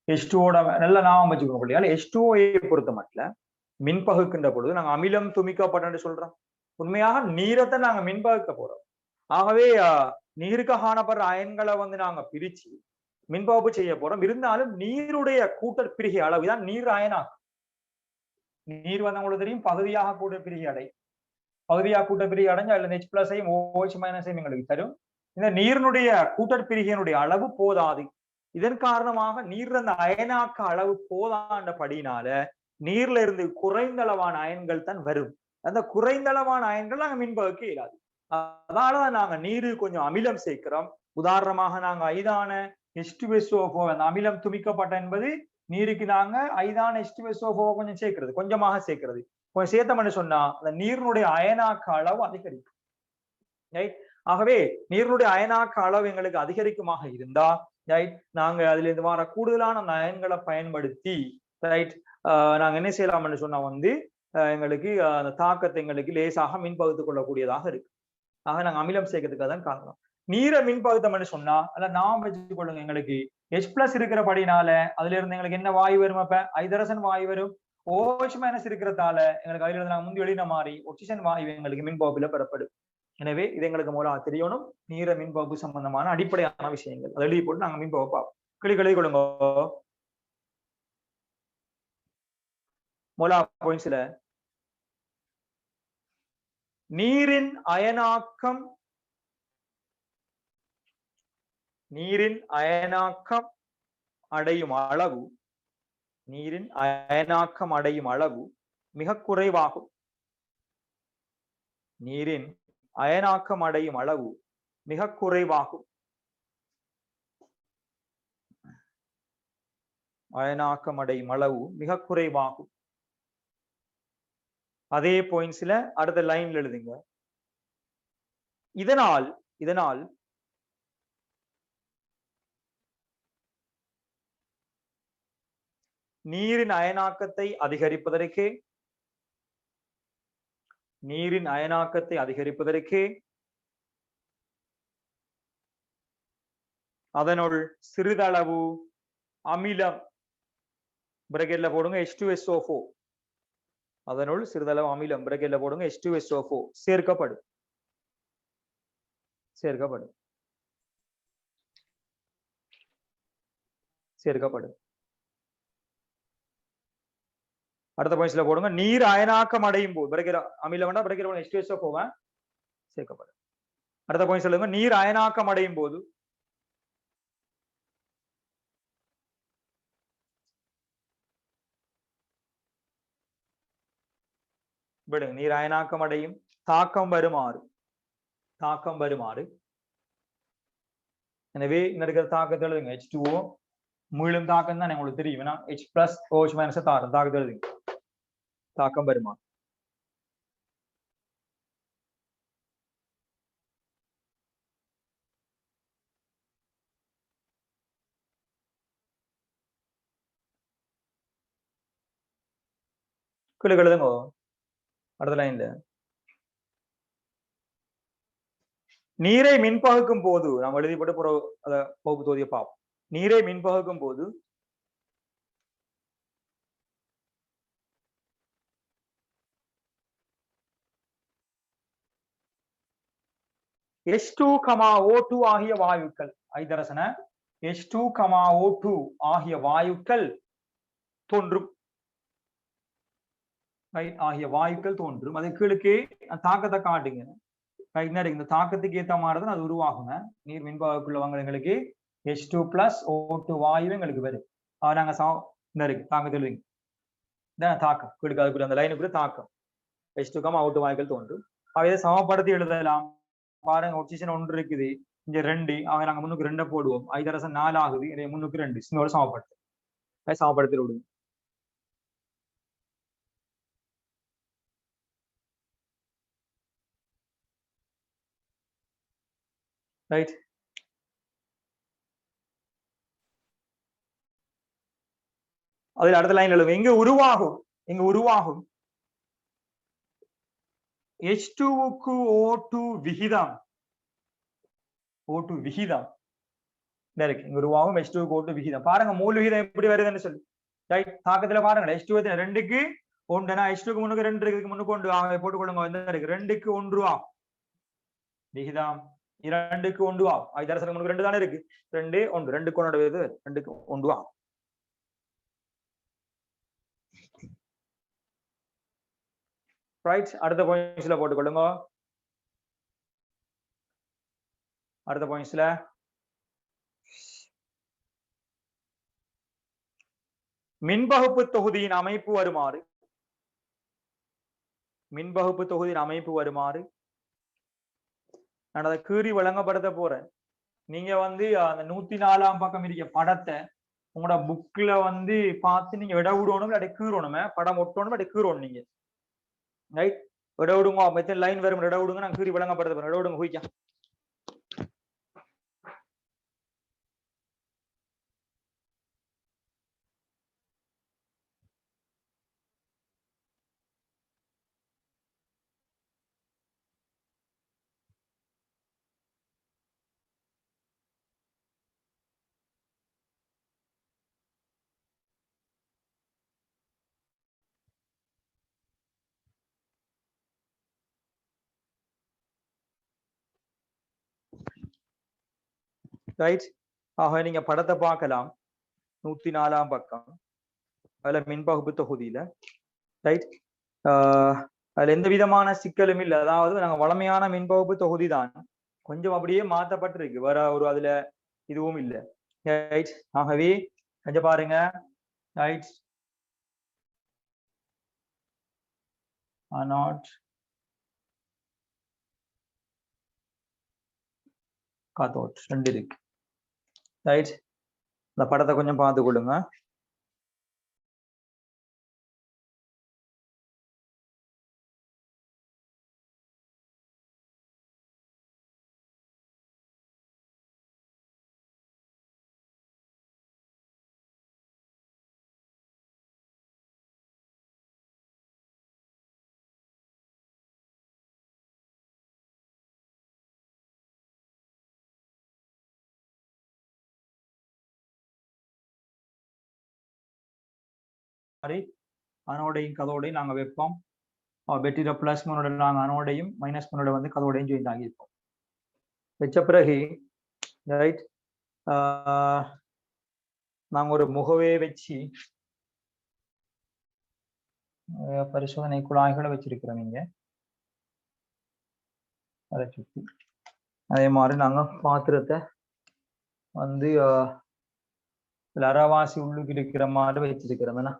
H2ஓட நல்ல நாமம் வச்சுக்கோங்க இல்லையா? H2O பொறுத்த மட்டும் மின் பகுக்கின்ற பொழுது நாங்க அமிலம் துமிக்கப்பட்டன்னு சொல்றோம். உண்மையாக நீரத்தை நாங்க மின் பகுக்க போறோம். ஆகவே நீருக்கு காணப்படுற அயன்களை வந்து நாங்க பிரிச்சு மின்பகுப்பு செய்ய போறோம். இருந்தாலும் நீருடைய கூட்டல் பிரிகை அளவுதான் நீர் அயனாகும். நீர் வந்து உங்களுக்கு தெரியும் பகுதியாக கூட பிரிகை அடை, பகுதியாக கூட்ட பிரிகை அடைஞ்சு அதுல H+ஐயும் OH- எங்களுக்கு தரும். இந்த நீரினுடைய கூட்டல் பிரிகையினுடைய அளவு போதாது. இதன் காரணமாக நீர் அந்த அயனாக்க அளவு போதாண்டபடினால நீர்ல இருந்து குறைந்த அளவான அயன்கள் தான் வரும். அந்த குறைந்த அளவான அயன்கள் நாங்க மின்பகுக்க இயலாது. அதனாலதான் நாங்க நீரு கொஞ்சம் அமிலம் சேர்க்கிறோம். உதாரணமாக நாங்க ஐதான H2SO4 அந்த அமிலம் துமிக்கப்பட்ட என்பது நீருக்கு நாங்க ஐதான H2SO4 கொஞ்சம் சேர்க்கிறது, கொஞ்சமாக சேர்க்கிறது. கொஞ்சம் சேர்த்தோம்னு சொன்னா அந்த நீரினுடைய அயனாக்க அளவு அதிகரிக்கும். ரைட். ஆகவே நீரினுடைய அயனாக்க அளவு எங்களுக்கு அதிகரிக்குமாக இருந்தா ரைட், நாங்க அதுல இருந்து வர கூடுதலான அந்த அயன்களை பயன்படுத்தி ரைட் நாங்க என்ன செய்யலாம்னு சொன்னா வந்து எங்களுக்கு அந்த தாக்கத்தை எங்களுக்கு லேசாக மின்பகுத்துக் கொள்ளக்கூடியதாக இருக்கு. ஆக நாங்க அமிலம் சேர்க்கறதுக்காக தான் காரணம். நீரை மின்பகுத்தம்னு சொன்னா அல்ல நாம் வச்சுக் கொள்ளுங்க. எங்களுக்கு H+ இருக்கிறபடினால அதுல இருந்து எங்களுக்கு என்ன வாயு வரும்? அப்ப ஹைட்ரஜன் வாயு வரும். OH- இருக்கிறதால எங்களுக்கு அதுல இருந்து நாங்க முந்தி எழுதின மாதிரி ஆக்சிஜன் வாயு எங்களுக்கு மின்பகுப்புல பெறப்படும். எனவே இது எங்களுக்கு மூலம் தெரியணும். நீர மின்பகுப்பு சம்பந்தமான அடிப்படையான விஷயங்கள் அதை எழுதி போட்டு நாங்க மின்பகுப்பு பார்ப்போம். எழுதி கொள்ளுங்க. மூலா பாயிண்ட்ஸ்ல நீரின் அயனாக்கம் அடையும் அளவு நீரின் அயனாக்கம் அடையும் அளவு மிக குறைவாகும். நீரின் அயனாக்கம் அடையும் அளவு மிக குறைவாகும். அயனாக்கம் அடையும் அளவு மிக குறைவாகும். அதே பாயிண்ட்ஸ்ல அடுத்த லைன்ல எழுதுங்க. இதனால் நீரின் அயனாக்கத்தை அதிகரிப்பதற்கு அதனுள் சிறிதளவு அமிலம் பிரகெட்ல போடுங்க H2SO4. அதனுள் சிறிதளவு அமிலம் பிரகெட்ல போடுங்க H2SO4 சேர்க்கப்படும். அடுத்த பாயிண்ட்ஸ்ல போடுங்க. நீர் அயனாக்கம் அடையும் போது பிரகெட் அமிலம் வேண்டாம், பிரகெட் H2SO4 சேர்க்கப்படும். அடுத்த பாயிண்ட் சொல்லுங்க. நீர் அயனாக்கம் அடையும் போது விடுங்க. நீர் அயனாக்கம் அடையும் தாக்கம் வருமாறு. எனவே இந்த இருக்கிற தாக்கத்தை எழுதுங்க. H2O மீளும் தாக்கம் தான் உங்களுக்கு தெரியும். H+ OH- தாக்கத்தை எழுதுங்க. தாக்கம் வருமாறு. கீழே எழுதுங்க அடுத்த லைன்ல. நீரை மின்பகுக்கும் போது நாம் எழுதிப்பட்டு புற அத பகுப்பு தொகுதியை பார்ப்போம். நீரை மின்பகுக்கும் போது H2, O2 ஆகிய வாயுக்கள் ஐதரசன H2, O2 ஆகிய வாயுக்கள் தோன்றும். ஆகிய வாயுக்கள் தோன்றும். அது கீழுக்கு தாக்கத்தை காட்டுங்க. இந்த தாக்கத்துக்கு ஏற்ற மாதிரி அது உருவாகுங்க. நீர் மின்பகுக்குள்ள வாங்குறவங்களுக்கு H2 + O2 வாயு எங்களுக்கு வரும். நாங்க இருக்கு தாக்கத்தில் எழுதுங்க. தாக்கம் கீழுக்கு அதுக்குள்ள அந்த லைனுக்குள்ள தாக்கம் H2, O2 வாயுக்கள் தோன்றும். அவை சமப்படுத்தி எழுதலாம். பாருங்க ஆக்சிஜன் 1 இருக்குது, இங்க 2. ஆக நாங்க முன்னுக்கு 2 போடுவோம். ஐதரசன் 4 ஆகுது, இதை முன்னுக்கு 2 இன்னொரு சமப்படுத்தி விடுவோம். ரைட். அதுல அடுத்த லைன் எழுதுங்க. இங்க உருவாகும் H2க்கு O2 விகிதம் இருக்கு. இங்க உருவாகும் H2க்கு O2 விகிதம். பாருங்க மூல் விகிதம் எப்படி வருதுன்னு சொல்லி. ரைட். தாக்கத்துல பாருங்க H2 2க்கு 1. H2க்கு முன்னுக்கு 2 இருக்கு, முன்னுக்கு 1 போட்டுக்கொள்ளுங்க. இந்த இருக்கு 2க்கு 1 ஆகும் விகிதம். 2க்கு 1 ஆகும். ஐதரசனுக்கு முன்னுக்கு 2 தானே இருக்கு. 2 1 2க்கு 1 வருது, 2க்கு 1 ஆகும். ரைட். அடுத்த பாயிண்ட்ஸ்ல போட்டுக்கொள்ளுங்க. அடுத்த பாயிண்ட்ஸ்ல மின்பகுப்பு தொகுதியின் அமைப்பு வருமாறு நான் அதை கீறி வழங்கப்படுத்த போறேன். நீங்க அந்த 104ஆம் பக்கம் இருக்க படத்தை உங்களோட புக்ல பார்த்து நீங்க விட விடணும், அப்படி கீறணுமே. படம் ஒட்டணும், அப்படி கீறணும் நீங்க. ரைட். விட விடுங்க. மெத்தட் லைன் வரும், விட விடுங்க. நான் கீறி வழங்கப்படுத்த போறேன். விட விடுங்க போய்க்க. ரைட். ஆக நீங்க படத்தை பார்க்கலாம். 104ஆம் பக்கம் அதுல மின்பகுப்பு தொகுதியில. ரைட். அதுல எந்த விதமான சிக்கலும் இல்லை. அதாவது நாங்க வளமையான மின்பகுப்பு தொகுதி தான், கொஞ்சம் அப்படியே மாற்றப்பட்டிருக்கு. வேற ஒரு அதுல இதுவும் இல்லை. ரைட். ஆகவே கொஞ்சம் பாருங்க. ரைட். அனாட் காத்தோட் 2 இருக்கு. ரைட். இந்த படத்தை கொஞ்சம் பார்த்து கொள்ளுங்க. அனோடையும் கதோடையும் நாங்க வைப்போம். வெற்றிட பிளஸ் முன்னோட நாங்க அனோடையும் மைனஸ் முன்னோட கதோடையும் ஜாயின் ஆகியிருப்போம். வச்ச பிறகு ரைட் நாங்க ஒரு முகவே வச்சு பரிசோதனை குழாய்களை வச்சிருக்கிறோம். நீங்க அதை சுற்றி அதே மாதிரி நாங்க பாத்திரத்தை அரைவாசி உள்ளுக்கு இருக்கிற மாதிரி வச்சிருக்கிறோம். என்ன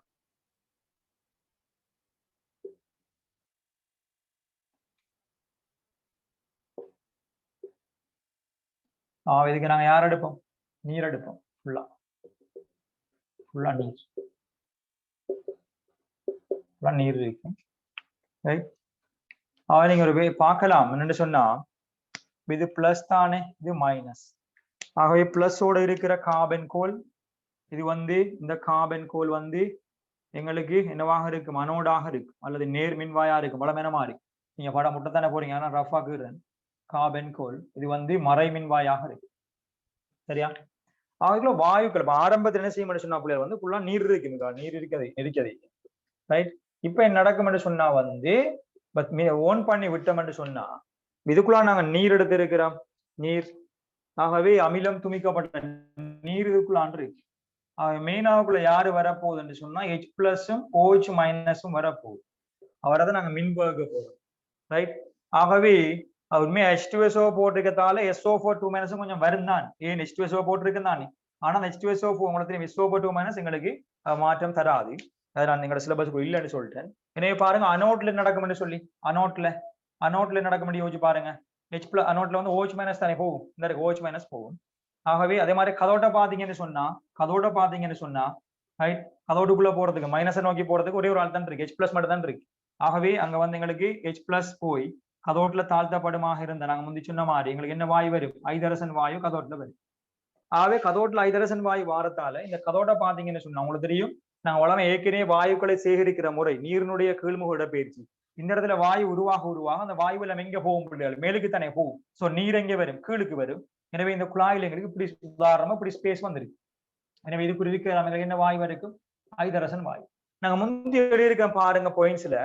இதுக்கு நாங்க யார் எடுப்போம்? நீர் எடுப்போம். ஃபுல்லா நீர் இருக்கும். நீங்க ஒரு பார்க்கலாம். என்னன்னு சொன்னா இது பிளஸ் தானே, இது மைனஸ். ஆகவே பிளஸோட இருக்கிற கார்பன் கோல் இது இந்த கார்பன் கோல் எங்களுக்கு என்னவாக இருக்கும், அனோடாக இருக்கும் அல்லது நேர் மின்வாயா இருக்கும், பலமெனமா இருக்கு. நீங்க படம் முட்டத்தானே போறீங்க, ஆனா ரஃபாக்குறேன் காபன் கோல் இது வந்து மறை மின்வாயாக இருக்கு. சரியா? அதுக்குள்ள வாயுக்கள் ஆரம்பத்தில் என்ன செய்யும் சொன்னா பிள்ளைகள் வந்து ஃபுல்லா நீர் இருக்குங்க, நீர் இருக்குது ரைட். இப்ப என்ன நடக்கும் என்று சொன்னா வந்து ஓன் பண்ணி விட்டோம் என்று சொன்னா இதுக்குள்ள நாங்க நீர் எடுத்து இருக்கிறோம், நீர். ஆகவே அமிலம் துமிக்கப்பட்ட நீர் இதுக்குள்ளான் இருக்கு. மெயினாவுக்குள்ள யாரு வரப்போகுதுன்னு சொன்னா H பிளஸும் OH மைனஸும் வரப்போகுது. அவரை தான் நாங்க மின்பகுக்க போறோம் ரைட். ஆகவே உண்மையா H2SO போட்டிருக்கதால SO4 2 மைனஸும் கொஞ்சம் வரும் தான். ஏன் H2SO போட்டிருக்கு தானே, ஆனா H2SO4 உங்களுக்கு SO4 2 மைனஸ் எங்களுக்கு மாற்றம் தராது. அதை நான் எங்களோட சிலபஸ்க்கு இல்லைன்னு சொல்லிட்டேன். எனவே பாருங்க அனோட்ல நடக்கும்னு சொல்லி, அனோட்ல நடக்கும் யோசிச்சு பாருங்க. அனோட்ல வந்து OH மைனஸ் தானே போகும், இந்த OH மைனஸ் போகும். ஆகவே அதே மாதிரி கதோட்ட பாத்தீங்கன்னு சொன்னா ரைட், கதோட்டுக்குள்ள போறதுக்கு மைனஸை நோக்கி போறதுக்கு ஒரே ஒரு ஆள் தான் இருக்கு, H பிளஸ் மட்டும் தான் இருக்கு. ஆகவே அங்க வந்து எங்களுக்கு H பிளஸ் போய் கதோட்டுல தாழ்த்தப்படுமாக இருந்த நாங்க முந்தி சொன்ன மாதிரி எங்களுக்கு என்ன வாயு வரும், ஐதரசன் வாயு கதோட்டுல வரும். ஆகவே கதோட்டுல ஐதரசன் வாயு வாரத்தால இந்த கதோட்ட பாத்தீங்கன்னு சொன்னா உங்களுக்கு தெரியும், நாங்க வளமை ஏற்கனவே வாயுக்களை சேகரிக்கிற முறை நீரினுடைய கீழ்முக இடப்பெயர்ச்சி. இந்த இடத்துல வாயு உருவாக அந்த வாயு எல்லாம் எங்க போகும் பிள்ளைகள், மேலுக்கு தானே போகும். சோ நீர் எங்க வரும், கீழுக்கு வரும். எனவே இந்த குழாயில் எங்களுக்கு இப்படி உதாரணமா இப்படி ஸ்பேஸ் வந்துருக்கு. எனவே இதுக்கு இருக்கிற என்ன வாயு இருக்கும், ஐதரசன் வாயு. நாங்க முந்தி எழுதியிருக்க பாருங்க பாயிண்ட்ஸ்ல,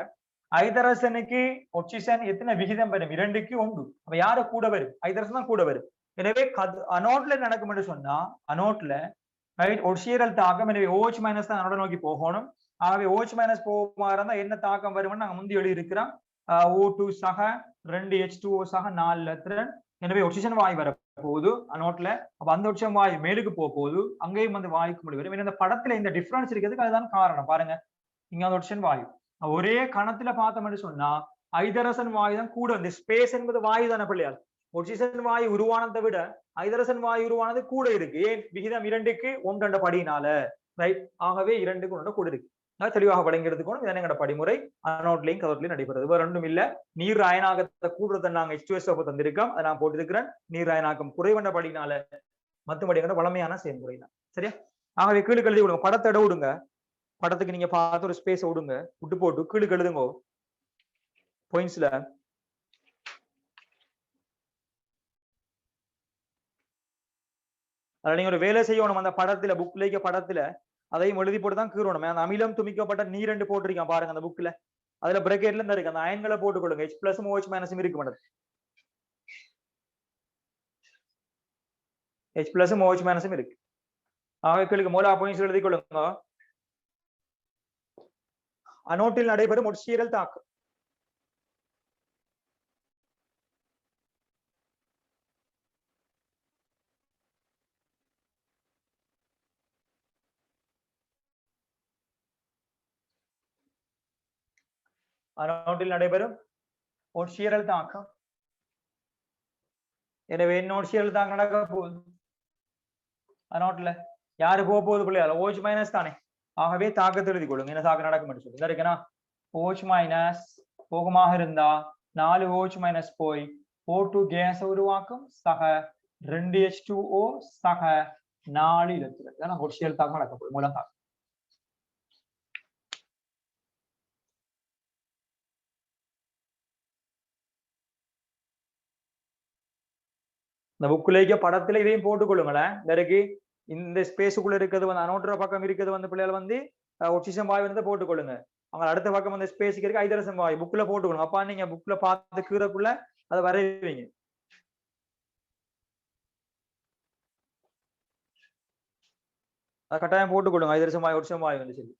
ஐதரசனுக்கு ஆக்சிஜன் எத்தனை விகிதம் வரும், 2க்கு 1. அப்ப யாரு கூட வரும், ஐதரசன் தான் கூட வரும். எனவே அனோட்ல நடக்கும் என்று சொன்னா அனோட்ல ரைட் ஒரு சீரல் தாக்கம். எனவே OH மைனஸ் தான் அனோட நோக்கி போகணும். ஆகவே OH மைனஸ் போகுமா இருந்தா என்ன தாக்கம் வரும்னு நாங்க முந்தி எழுதி இருக்கிறோம். O2 சக 2 H2O சக 4 எலக்ட்ரான். எனவே ஆக்சிஜன் வாயு வர போகுது அனோட்ல. அப்ப அந்த ஆக்சிஜன் வாயு மேலுக்கு போகுது, அங்கேயும் வந்து வாயுக்கு முடி வரும். இந்த படத்துல இந்த டிஃபரன்ஸ் இருக்கிறதுக்கு அதுதான் காரணம். பாருங்க இங்க ஆக்சிஜன் வாயு ஒரே கணத்துல பார்த்தோம்னு சொன்னா ஐதரசன் வாயு தான் கூட. இந்த ஸ்பேஸ் என்பது வாயு தானே பிள்ளையார். ஆக்சிஜன் வாயு உருவானதை விட ஐதரசன் வாயு உருவானது கூட இருக்கு. ஏன், விகிதம் 2க்கு 1 படினால ரைட். ஆகவே 2க்கு 1 கூட இருக்கு. தெளிவாக வழங்கிறதுக்கு இதான் எங்களோட படிமுறை. அனோட்லையும் கதோட்லையும் நடைபெறுது. வேற ஒன்றும் இல்ல. நீர் அயனாகத்தை கூடுறதை நாங்க H2SO தந்திருக்கோம், அதை நான் போட்டிருக்கிறேன். நீர் அயனாக்கம் குறைவண்ட படினால மற்றபடி வளமையான செயல்முறை தான். சரியா? ஆகவே கீழே எழுதி விடுங்க, படத்தை இட விடுங்க. படத்துக்கு நீங்க பார்த்து ஒரு ஸ்பேஸ் விடுங்க, விட்டு போட்டு கீழே எழுதுங்க பாயிண்ட்ஸ்ல. அதுல நீங்க ஒரு வேலை செய்யணும், அந்த படத்துல புக்ல படத்துல அதையும் எழுதி போட்டு தான் கீறணும். அந்த அமிலம் துமிக்கப்பட்ட நீர் 2 போட்டிருக்கேன் பாருங்க அந்த புக்ல. அதுல பிரக்கெட்ல இருந்து இருக்கு, அந்த அயன்களை போட்டுக்கொள்ளுங்க. H பிளஸும் OH மைனஸும் இருக்கு மேடம். H பிளஸும் OH மைனஸும் இருக்கு. ஆகவே மூலா பாயிண்ட்ஸ் எழுதி கொள்ளுங்க. அனோட்டில் நடைபெறும் ஒட்சியரல் தாக்கம். அனோட்டில் நடைபெறும் ஒட்சியரல் தாக்கம். எனவே ஒட்சியரல் தாக்கம் நடக்க போகுது அனோட்ல. யாரு போக போகுது பிள்ளையால, OH மைனஸ் தானே. ஆகவே தாக்கத்தை எழுதி கொள்ளுங்க, என்ன தாக்கம் நடக்கும் சொல்லி இருக்குன்னா OH மைனஸ் போகமாக இருந்தா 4 OH மைனஸ் போய் O2 கேஸ் உருவாக்கும், சக 2 H2O சக 4 எலக்ட்ரான். ஒட்சியல் தாக்கம் நடக்க போகுது, மூலம் தாக்கம். இந்த புக்குலேயே படத்துல இதையும் போட்டுக்கொள்ளுங்களேன். இதற்கு இந்த ஸ்பேஸுக்குள்ள இருக்கிறது வந்து அனோட்ர பக்கம் இருக்கிறது வந்து பிள்ளைகள் வந்து ஆக்சிஜன் வாயு வந்து போட்டுக்கொள்ளுங்க. அவங்க அடுத்த பக்கம் வந்து ஸ்பேஸுக்கு இருக்கு ஐதரசன் வாயு, புக்ல போட்டுக்கொள்ளுங்க. அப்பா நீங்க புக்ல பார்த்து கீறக்குள்ள அதை வரைவீங்க. அதை கட்டாயம் போட்டுக்கொள்ளுங்க, ஐதரசன் வாயு ஒட்சம் வாயு வந்து சொல்லி.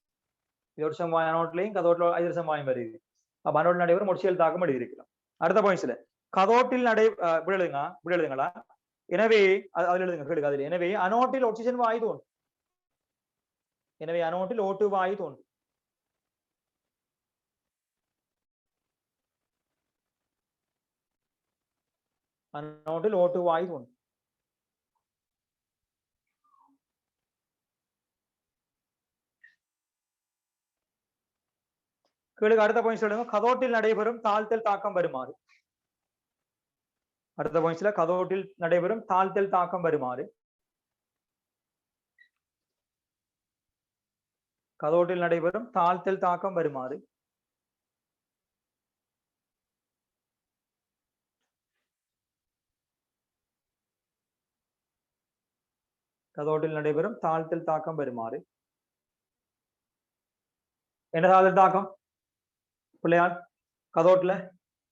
இது ஒட்சம் வாயு அனோட்லையும் கதோட்ல ஐதரசன் வாயு வருது. அப்ப அனோட் நடைபெறும் ஒட்சியல் தாக்கம் எழுதி இருக்கிறோம். அடுத்த பாயிண்ட்ஸ்ல கதோட்டில் இப்படி எழுதுங்களா. எனவே அதுல எழுதுங்க அதுல. எனவே அனோட்டில் ஆக்சிஜன் வாயு தோன்றும். எனவே அனோட்டில் O2 வாயு தோன்றும். அனோட்டில் O2 வாயு தோன்றும். கீழே அடுத்த பாயிண்ட் சொல்லுங்க, கதோட்டில் நடைபெறும் தாழ்த்தல் தாக்கம் வருமாறு. அடுத்த பாயிண்ட்ஸ்ல கதோட்டில் நடைபெறும் தாழ்த்தல் தாக்கம் வருமாறு. கதோட்டில் நடைபெறும் தாழ்த்தல் தாக்கம் வருமாறு. கதோட்டில் நடைபெறும் தாழ்த்தல் தாக்கம் வருமாறு. என்ன தாழ்த்தல் தாக்கம் பிள்ளையார்? கதோட்ல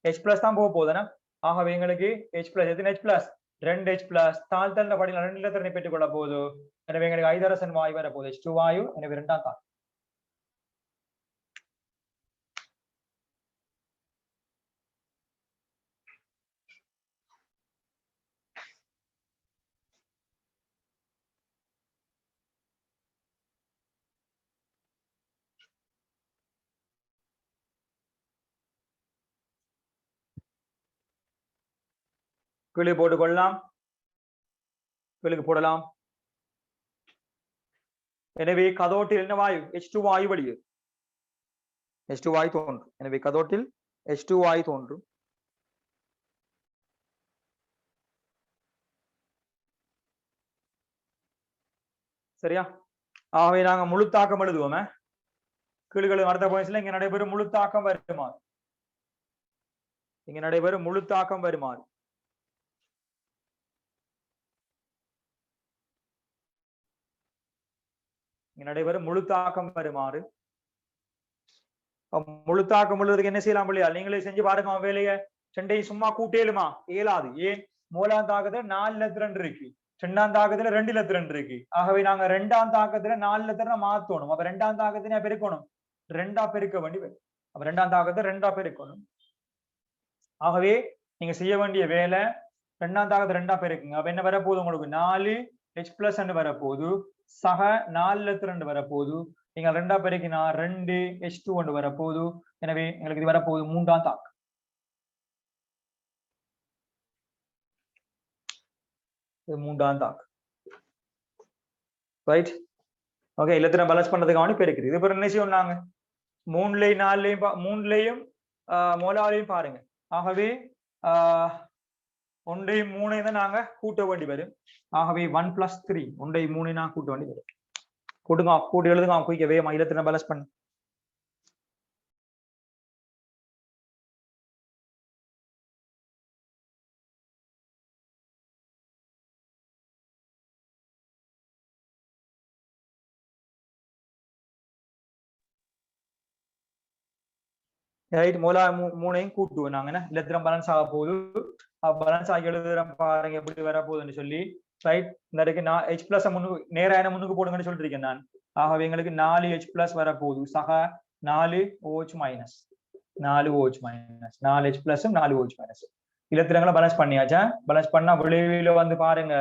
H பிளஸ் தான் போக போகுதுன்னா, ஆகவே எங்களுக்கு H பிளஸ் எத்தனை H பிளஸ் 2H பிளஸ் தாழ்த்தல் படியில் 2 இலத்திரனை பெற்றுக் கொள்ள போகுது. எனவே எங்களுக்கு ஐதரசன் வாயு வர போகுது H2 வாயு. எனவே 2ஆம் தாக்கம். கீழே போட்டுக் கொள்ளலாம், கீழே போடலாம். எனவே கதோட்டில் என்ன வாயு? H2 வாயு வெளியே H2 வாயு தோன்றும். எனவே கதோட்டில் H2 வாயு தோன்றும். சரியா? ஆகவே நாங்க முழு தாக்கம் எழுதுவோமே. கீழ்களும் அடுத்த பாயிண்ட்ஸ்ல இங்க நடைபெறும் முழு தாக்கம் வருமாறு. இங்க நடைபெறும் முழு தாக்கம் வருமாறு. இங்க நடைபெறும் முழு தாக்கம் வருமாறு. முழு தாக்கம் எழுதுறதுக்கு என்ன செய்யலாம் இல்லையா? நீங்களே செஞ்சு பாருங்க வேலையை. ரெண்டையும் சும்மா கூட்டேலுமா? இயலாது. ஏன்? மூலாம் தாக்கத்துல 4 இலத்திரன் இருக்கு, 2ஆம் தாக்கத்துல 2 இலத்திரன் இருக்கு. ஆகவே நாங்க 2ஆம் தாக்கத்துல 4 இலத்திரனை மாத்தணும். அப்ப 2ஆம் தாக்கத்தினை பெருக்கணும், 2ஆ பெருக்க வேண்டி வரும். அப்ப 2ஆம் தாக்கத்தை 2ஆ பெருக்கணும். ஆகவே நீங்க செய்ய வேண்டிய வேலை 2ஆம் தாக்கத்தை 2ஆ பெருக்குங்க. அப்ப என்ன வரப்போகுது உங்களுக்கு? 4H பிளஸ் வரப்போகுது. சக 4 இலத்திரன் வரப்போகுது. நீங்க 2ஆ பெருக்கினா 2H2 வரப்போகுது. எனவே எங்களுக்கு இது வரப்போகுது 3ஆம் தாக்கம். இது 3ஆம் தாக்கம். ரைட்? ஓகே, இலத்திரன் பேலன்ஸ் பண்றதுக்காக பெருக்குது. இது என்ன செய்யணும்? 3லையும் 4லையும் 3லையும் மோலாலையும் பாருங்க. ஆகவே 1ஐயும் 3ஐயும் தான் நாங்க கூட்ட வேண்டி வரும். ஆகவே 1 + 3 1ஐயும் 3ஐயும் நாங்க கூட்ட வேண்டி வரும். கூட்டுங்க, கூட்டி எழுதுங்க குயிக்க வேகமா. இலத்திரன் பேலன்ஸ் பண்ணு. ரைட், மோலா 3ஐயும் கூட்டுவோம் நாங்க. என்ன இலத்திரம் பேலன்ஸ் ஆக போகுது. பேலன்ஸ் ஆகி எழுதுறோம் பாருங்க எப்படி வர போகுதுன்னு சொல்லி. ரைட், இந்த இருக்கு நான் H பிளஸ் முன்னுக்கு நேரான முன்னுக்கு போடுங்கன்னு சொல்லிருக்கேன் நான். ஆகவே எங்களுக்கு 4H பிளஸ் வர போகுது. சக 4OH minus 4OH minus 4H plus 4OH minus. இலத்திரங்களை பேலன்ஸ் பண்ணியாச்சா? பேலன்ஸ் பண்ணா விளைவில வந்து பாருங்க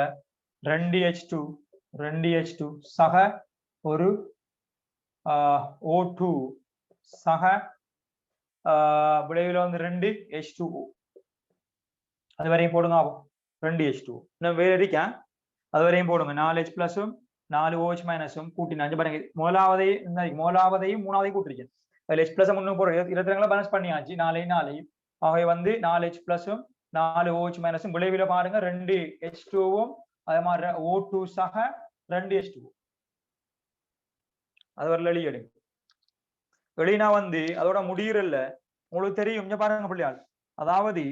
2H2 சக ஒரு O2 சக விளைவுல வந்து 2H2O. அது வரையும் போடுங்க. 2H2O இன்னும் வேற இருக்கேன், அது வரையும் போடுங்க. 4H பிளஸும் 4OH மைனஸும் கூட்டினாச்சு பாருங்க. மூலாவதையும் 3ஆவதையும் கூட்டிருக்கேன். அதுல H பிளஸ் முன்னுக்கு போடுறோம். இலத்திரங்களை பேலன்ஸ் பண்ணியாச்சு 4ஐயும். ஆகவே வந்து 4H பிளஸும் 4OH மைனஸும் விளைவுல பாருங்க 2H2வும் அதே மாதிரி O2 சக 2H2O. அது வரல வெளியே எடுங்க. வெளியினா வந்து அதோட முடியறல்ல உங்களுக்கு தெரியும். இங்க பாருங்க பிள்ளையாள், அதாவது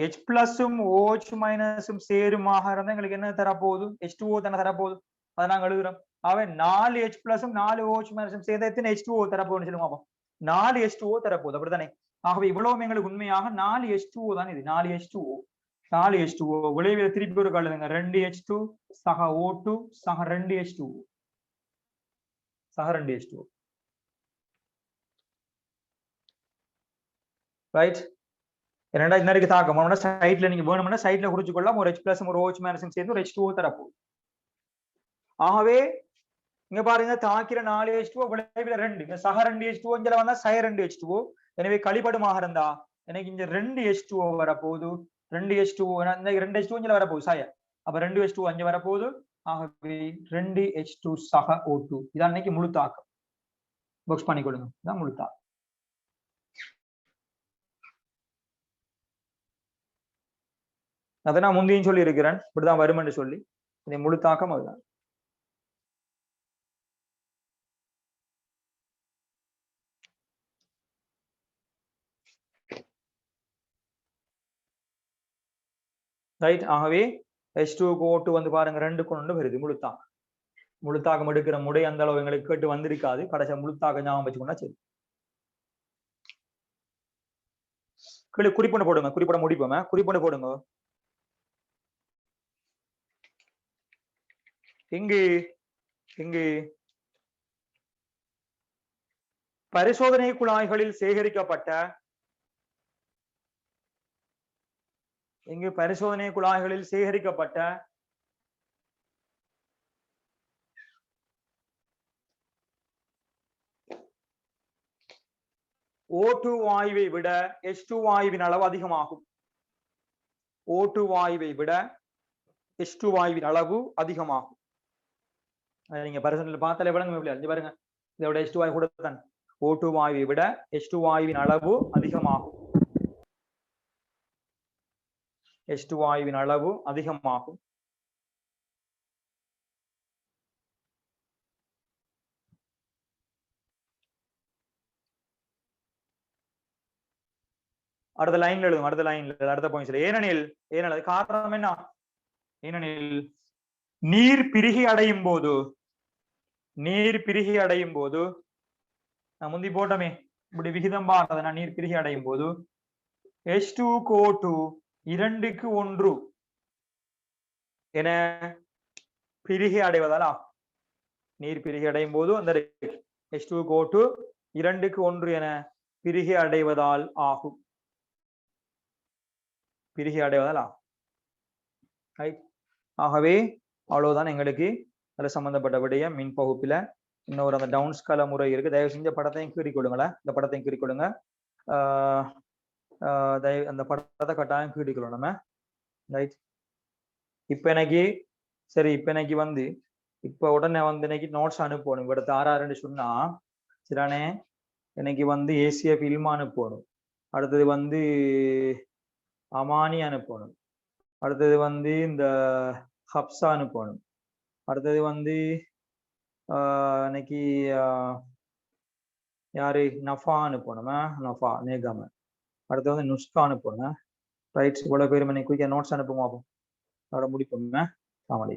H பிளஸும் OH மைனஸும் சேருமாக இருந்தா எங்களுக்கு என்ன தரப்போகுது? H2O தானே தரப்போகுது. அதை நாங்க எழுதுறோம். ஆகவே 4H பிளஸும் 4OH மைனஸும் சேர்ந்து எத்தனை H2O தரப்போகுதுன்னு சொல்லுங்க பாப்போம். 4H2O தரப்போகுது, அப்படித்தானே? ஆகவே இவ்வளவு எங்களுக்கு உண்மையாக 4H2O தான். இது 4H2O விளைவில் திருப்பி ஒரு கழுதுங்க. 2H2 சக O2 சக 2H2O சக 2H2O. ரைட், என்னடா இந்த இருக்கு தாக்கம் சைட்ல நீங்க வேணும்னா சைட்ல குறிச்சு கொள்ளலாம். ஒரு H பிளஸ் ஒரு OH மைனஸும் சேர்ந்து ஒரு H2O தரப்போகுது. ஆகவே இங்க பாருங்க, தாக்கிற 4H2O விளைவுல 2 இந்த சக 2H2O இங்க வந்தா சய 2H2O. எனவே கழிப்படமாக இருந்தா எனக்கு இங்க 2H2O வரப்போகுது. 2H2O இந்த 2H2O இங்க வரப்போகுது சய. அப்ப 2H2O அங்க வரப்போகுது. ஆகவே 2H2 சக O2. இதான் இன்னைக்கு முழு தாக்கம். பாக்ஸ் பண்ணி கொடுங்க. இதான் முழு தாக்கம். அதை நான் முந்தையும் சொல்லி இருக்கிறேன், இப்படிதான் வரும் என்று சொல்லி. முழு தாக்கம் அதுதான். ரைட். ஆகவே H2O2 வந்து பாருங்க 2 கொண்டு வருது முழுத்தாக. முழுத்தாக்கம் எடுக்கிற முறை அந்த அளவு எங்களுக்கு கேட்டு வந்திருக்காது. கடைசியா முழுத்தாக ஞாபகம் வச்சுக்கோன்னா சரி. குறிப்பிட போடுங்க, குறிப்பிட முடிப்போமே, குறிப்பிட போடுங்க. இங்கு இங்கு பரிசோதனை குழாய்களில் சேகரிக்கப்பட்ட O2 வாயுவை விட H2 வாயுவின் அளவு அதிகமாகும். O2 வாயுவை விட H2 வாயுவின் அளவு அதிகமாகும். நீங்க பரிசோதனையில் பார்த்தாலே விளங்க பாருங்க. இதோட H2 வாயு கூட தான். O2 வாயுவை விட H2 வாயுவின் அளவு அதிகமாகும். H2 வாயுவின் அளவு அதிகமாகும். அடுத்த லைன்ல எழுதும். அடுத்த பாயிண்ட்ஸ்ல ஏனெனில் காரணம் என்ன? ஏனெனில் நீர் பிரிகி அடையும் போது நான் முந்தி போட்டோமே இப்படி விகிதம் பார்த்ததுன்னா நீர் பிரிகி அடையும் போது H2O2 2:1 என பிரிகி அடைவதால் நீர் பிரிகி அடையும் போது அந்த H2O2 2:1 என பிரிகி அடைவதால் ஆகும். ஆகவே அவ்வளவுதான் எங்களுக்கு அதில் சம்பந்தப்பட்ட விடயம். மின் பகுப்பில இன்னொரு அந்த டவுன்ஸ்கால முறை இருக்கு. தயவு செஞ்ச படத்தையும் கீறி கொடுங்களேன். இந்த படத்தையும் கீறி கொடுங்க. அந்த படத்தை கட்டாயம் கீறி கொள்ளணும். ரைட். இப்ப எனக்கு வந்து இப்ப உடனே வந்து இன்னைக்கு நோட்ஸ் அனுப்பணும். இப்ப அடுத்து 6 சொன்னா சரிதானே. எனக்கு வந்து ACF இல்மா அனுப்பணும். அடுத்தது வந்து அமானி அனுப்பணும். அடுத்தது வந்து இந்த ஹப்சா அனுப்பணும். அடுத்தது வந்து இன்னைக்கு யாரு நஃபா அனுப்பணும். நஃபா நேகாம. அடுத்தது வந்து நுஸ்கா அனுப்பணும். ரைட். இவ்வளவு பேர் இன்னைக்கு நோட்ஸ் அனுப்புமா? அதோட முடிப்போம். ஆமாடி.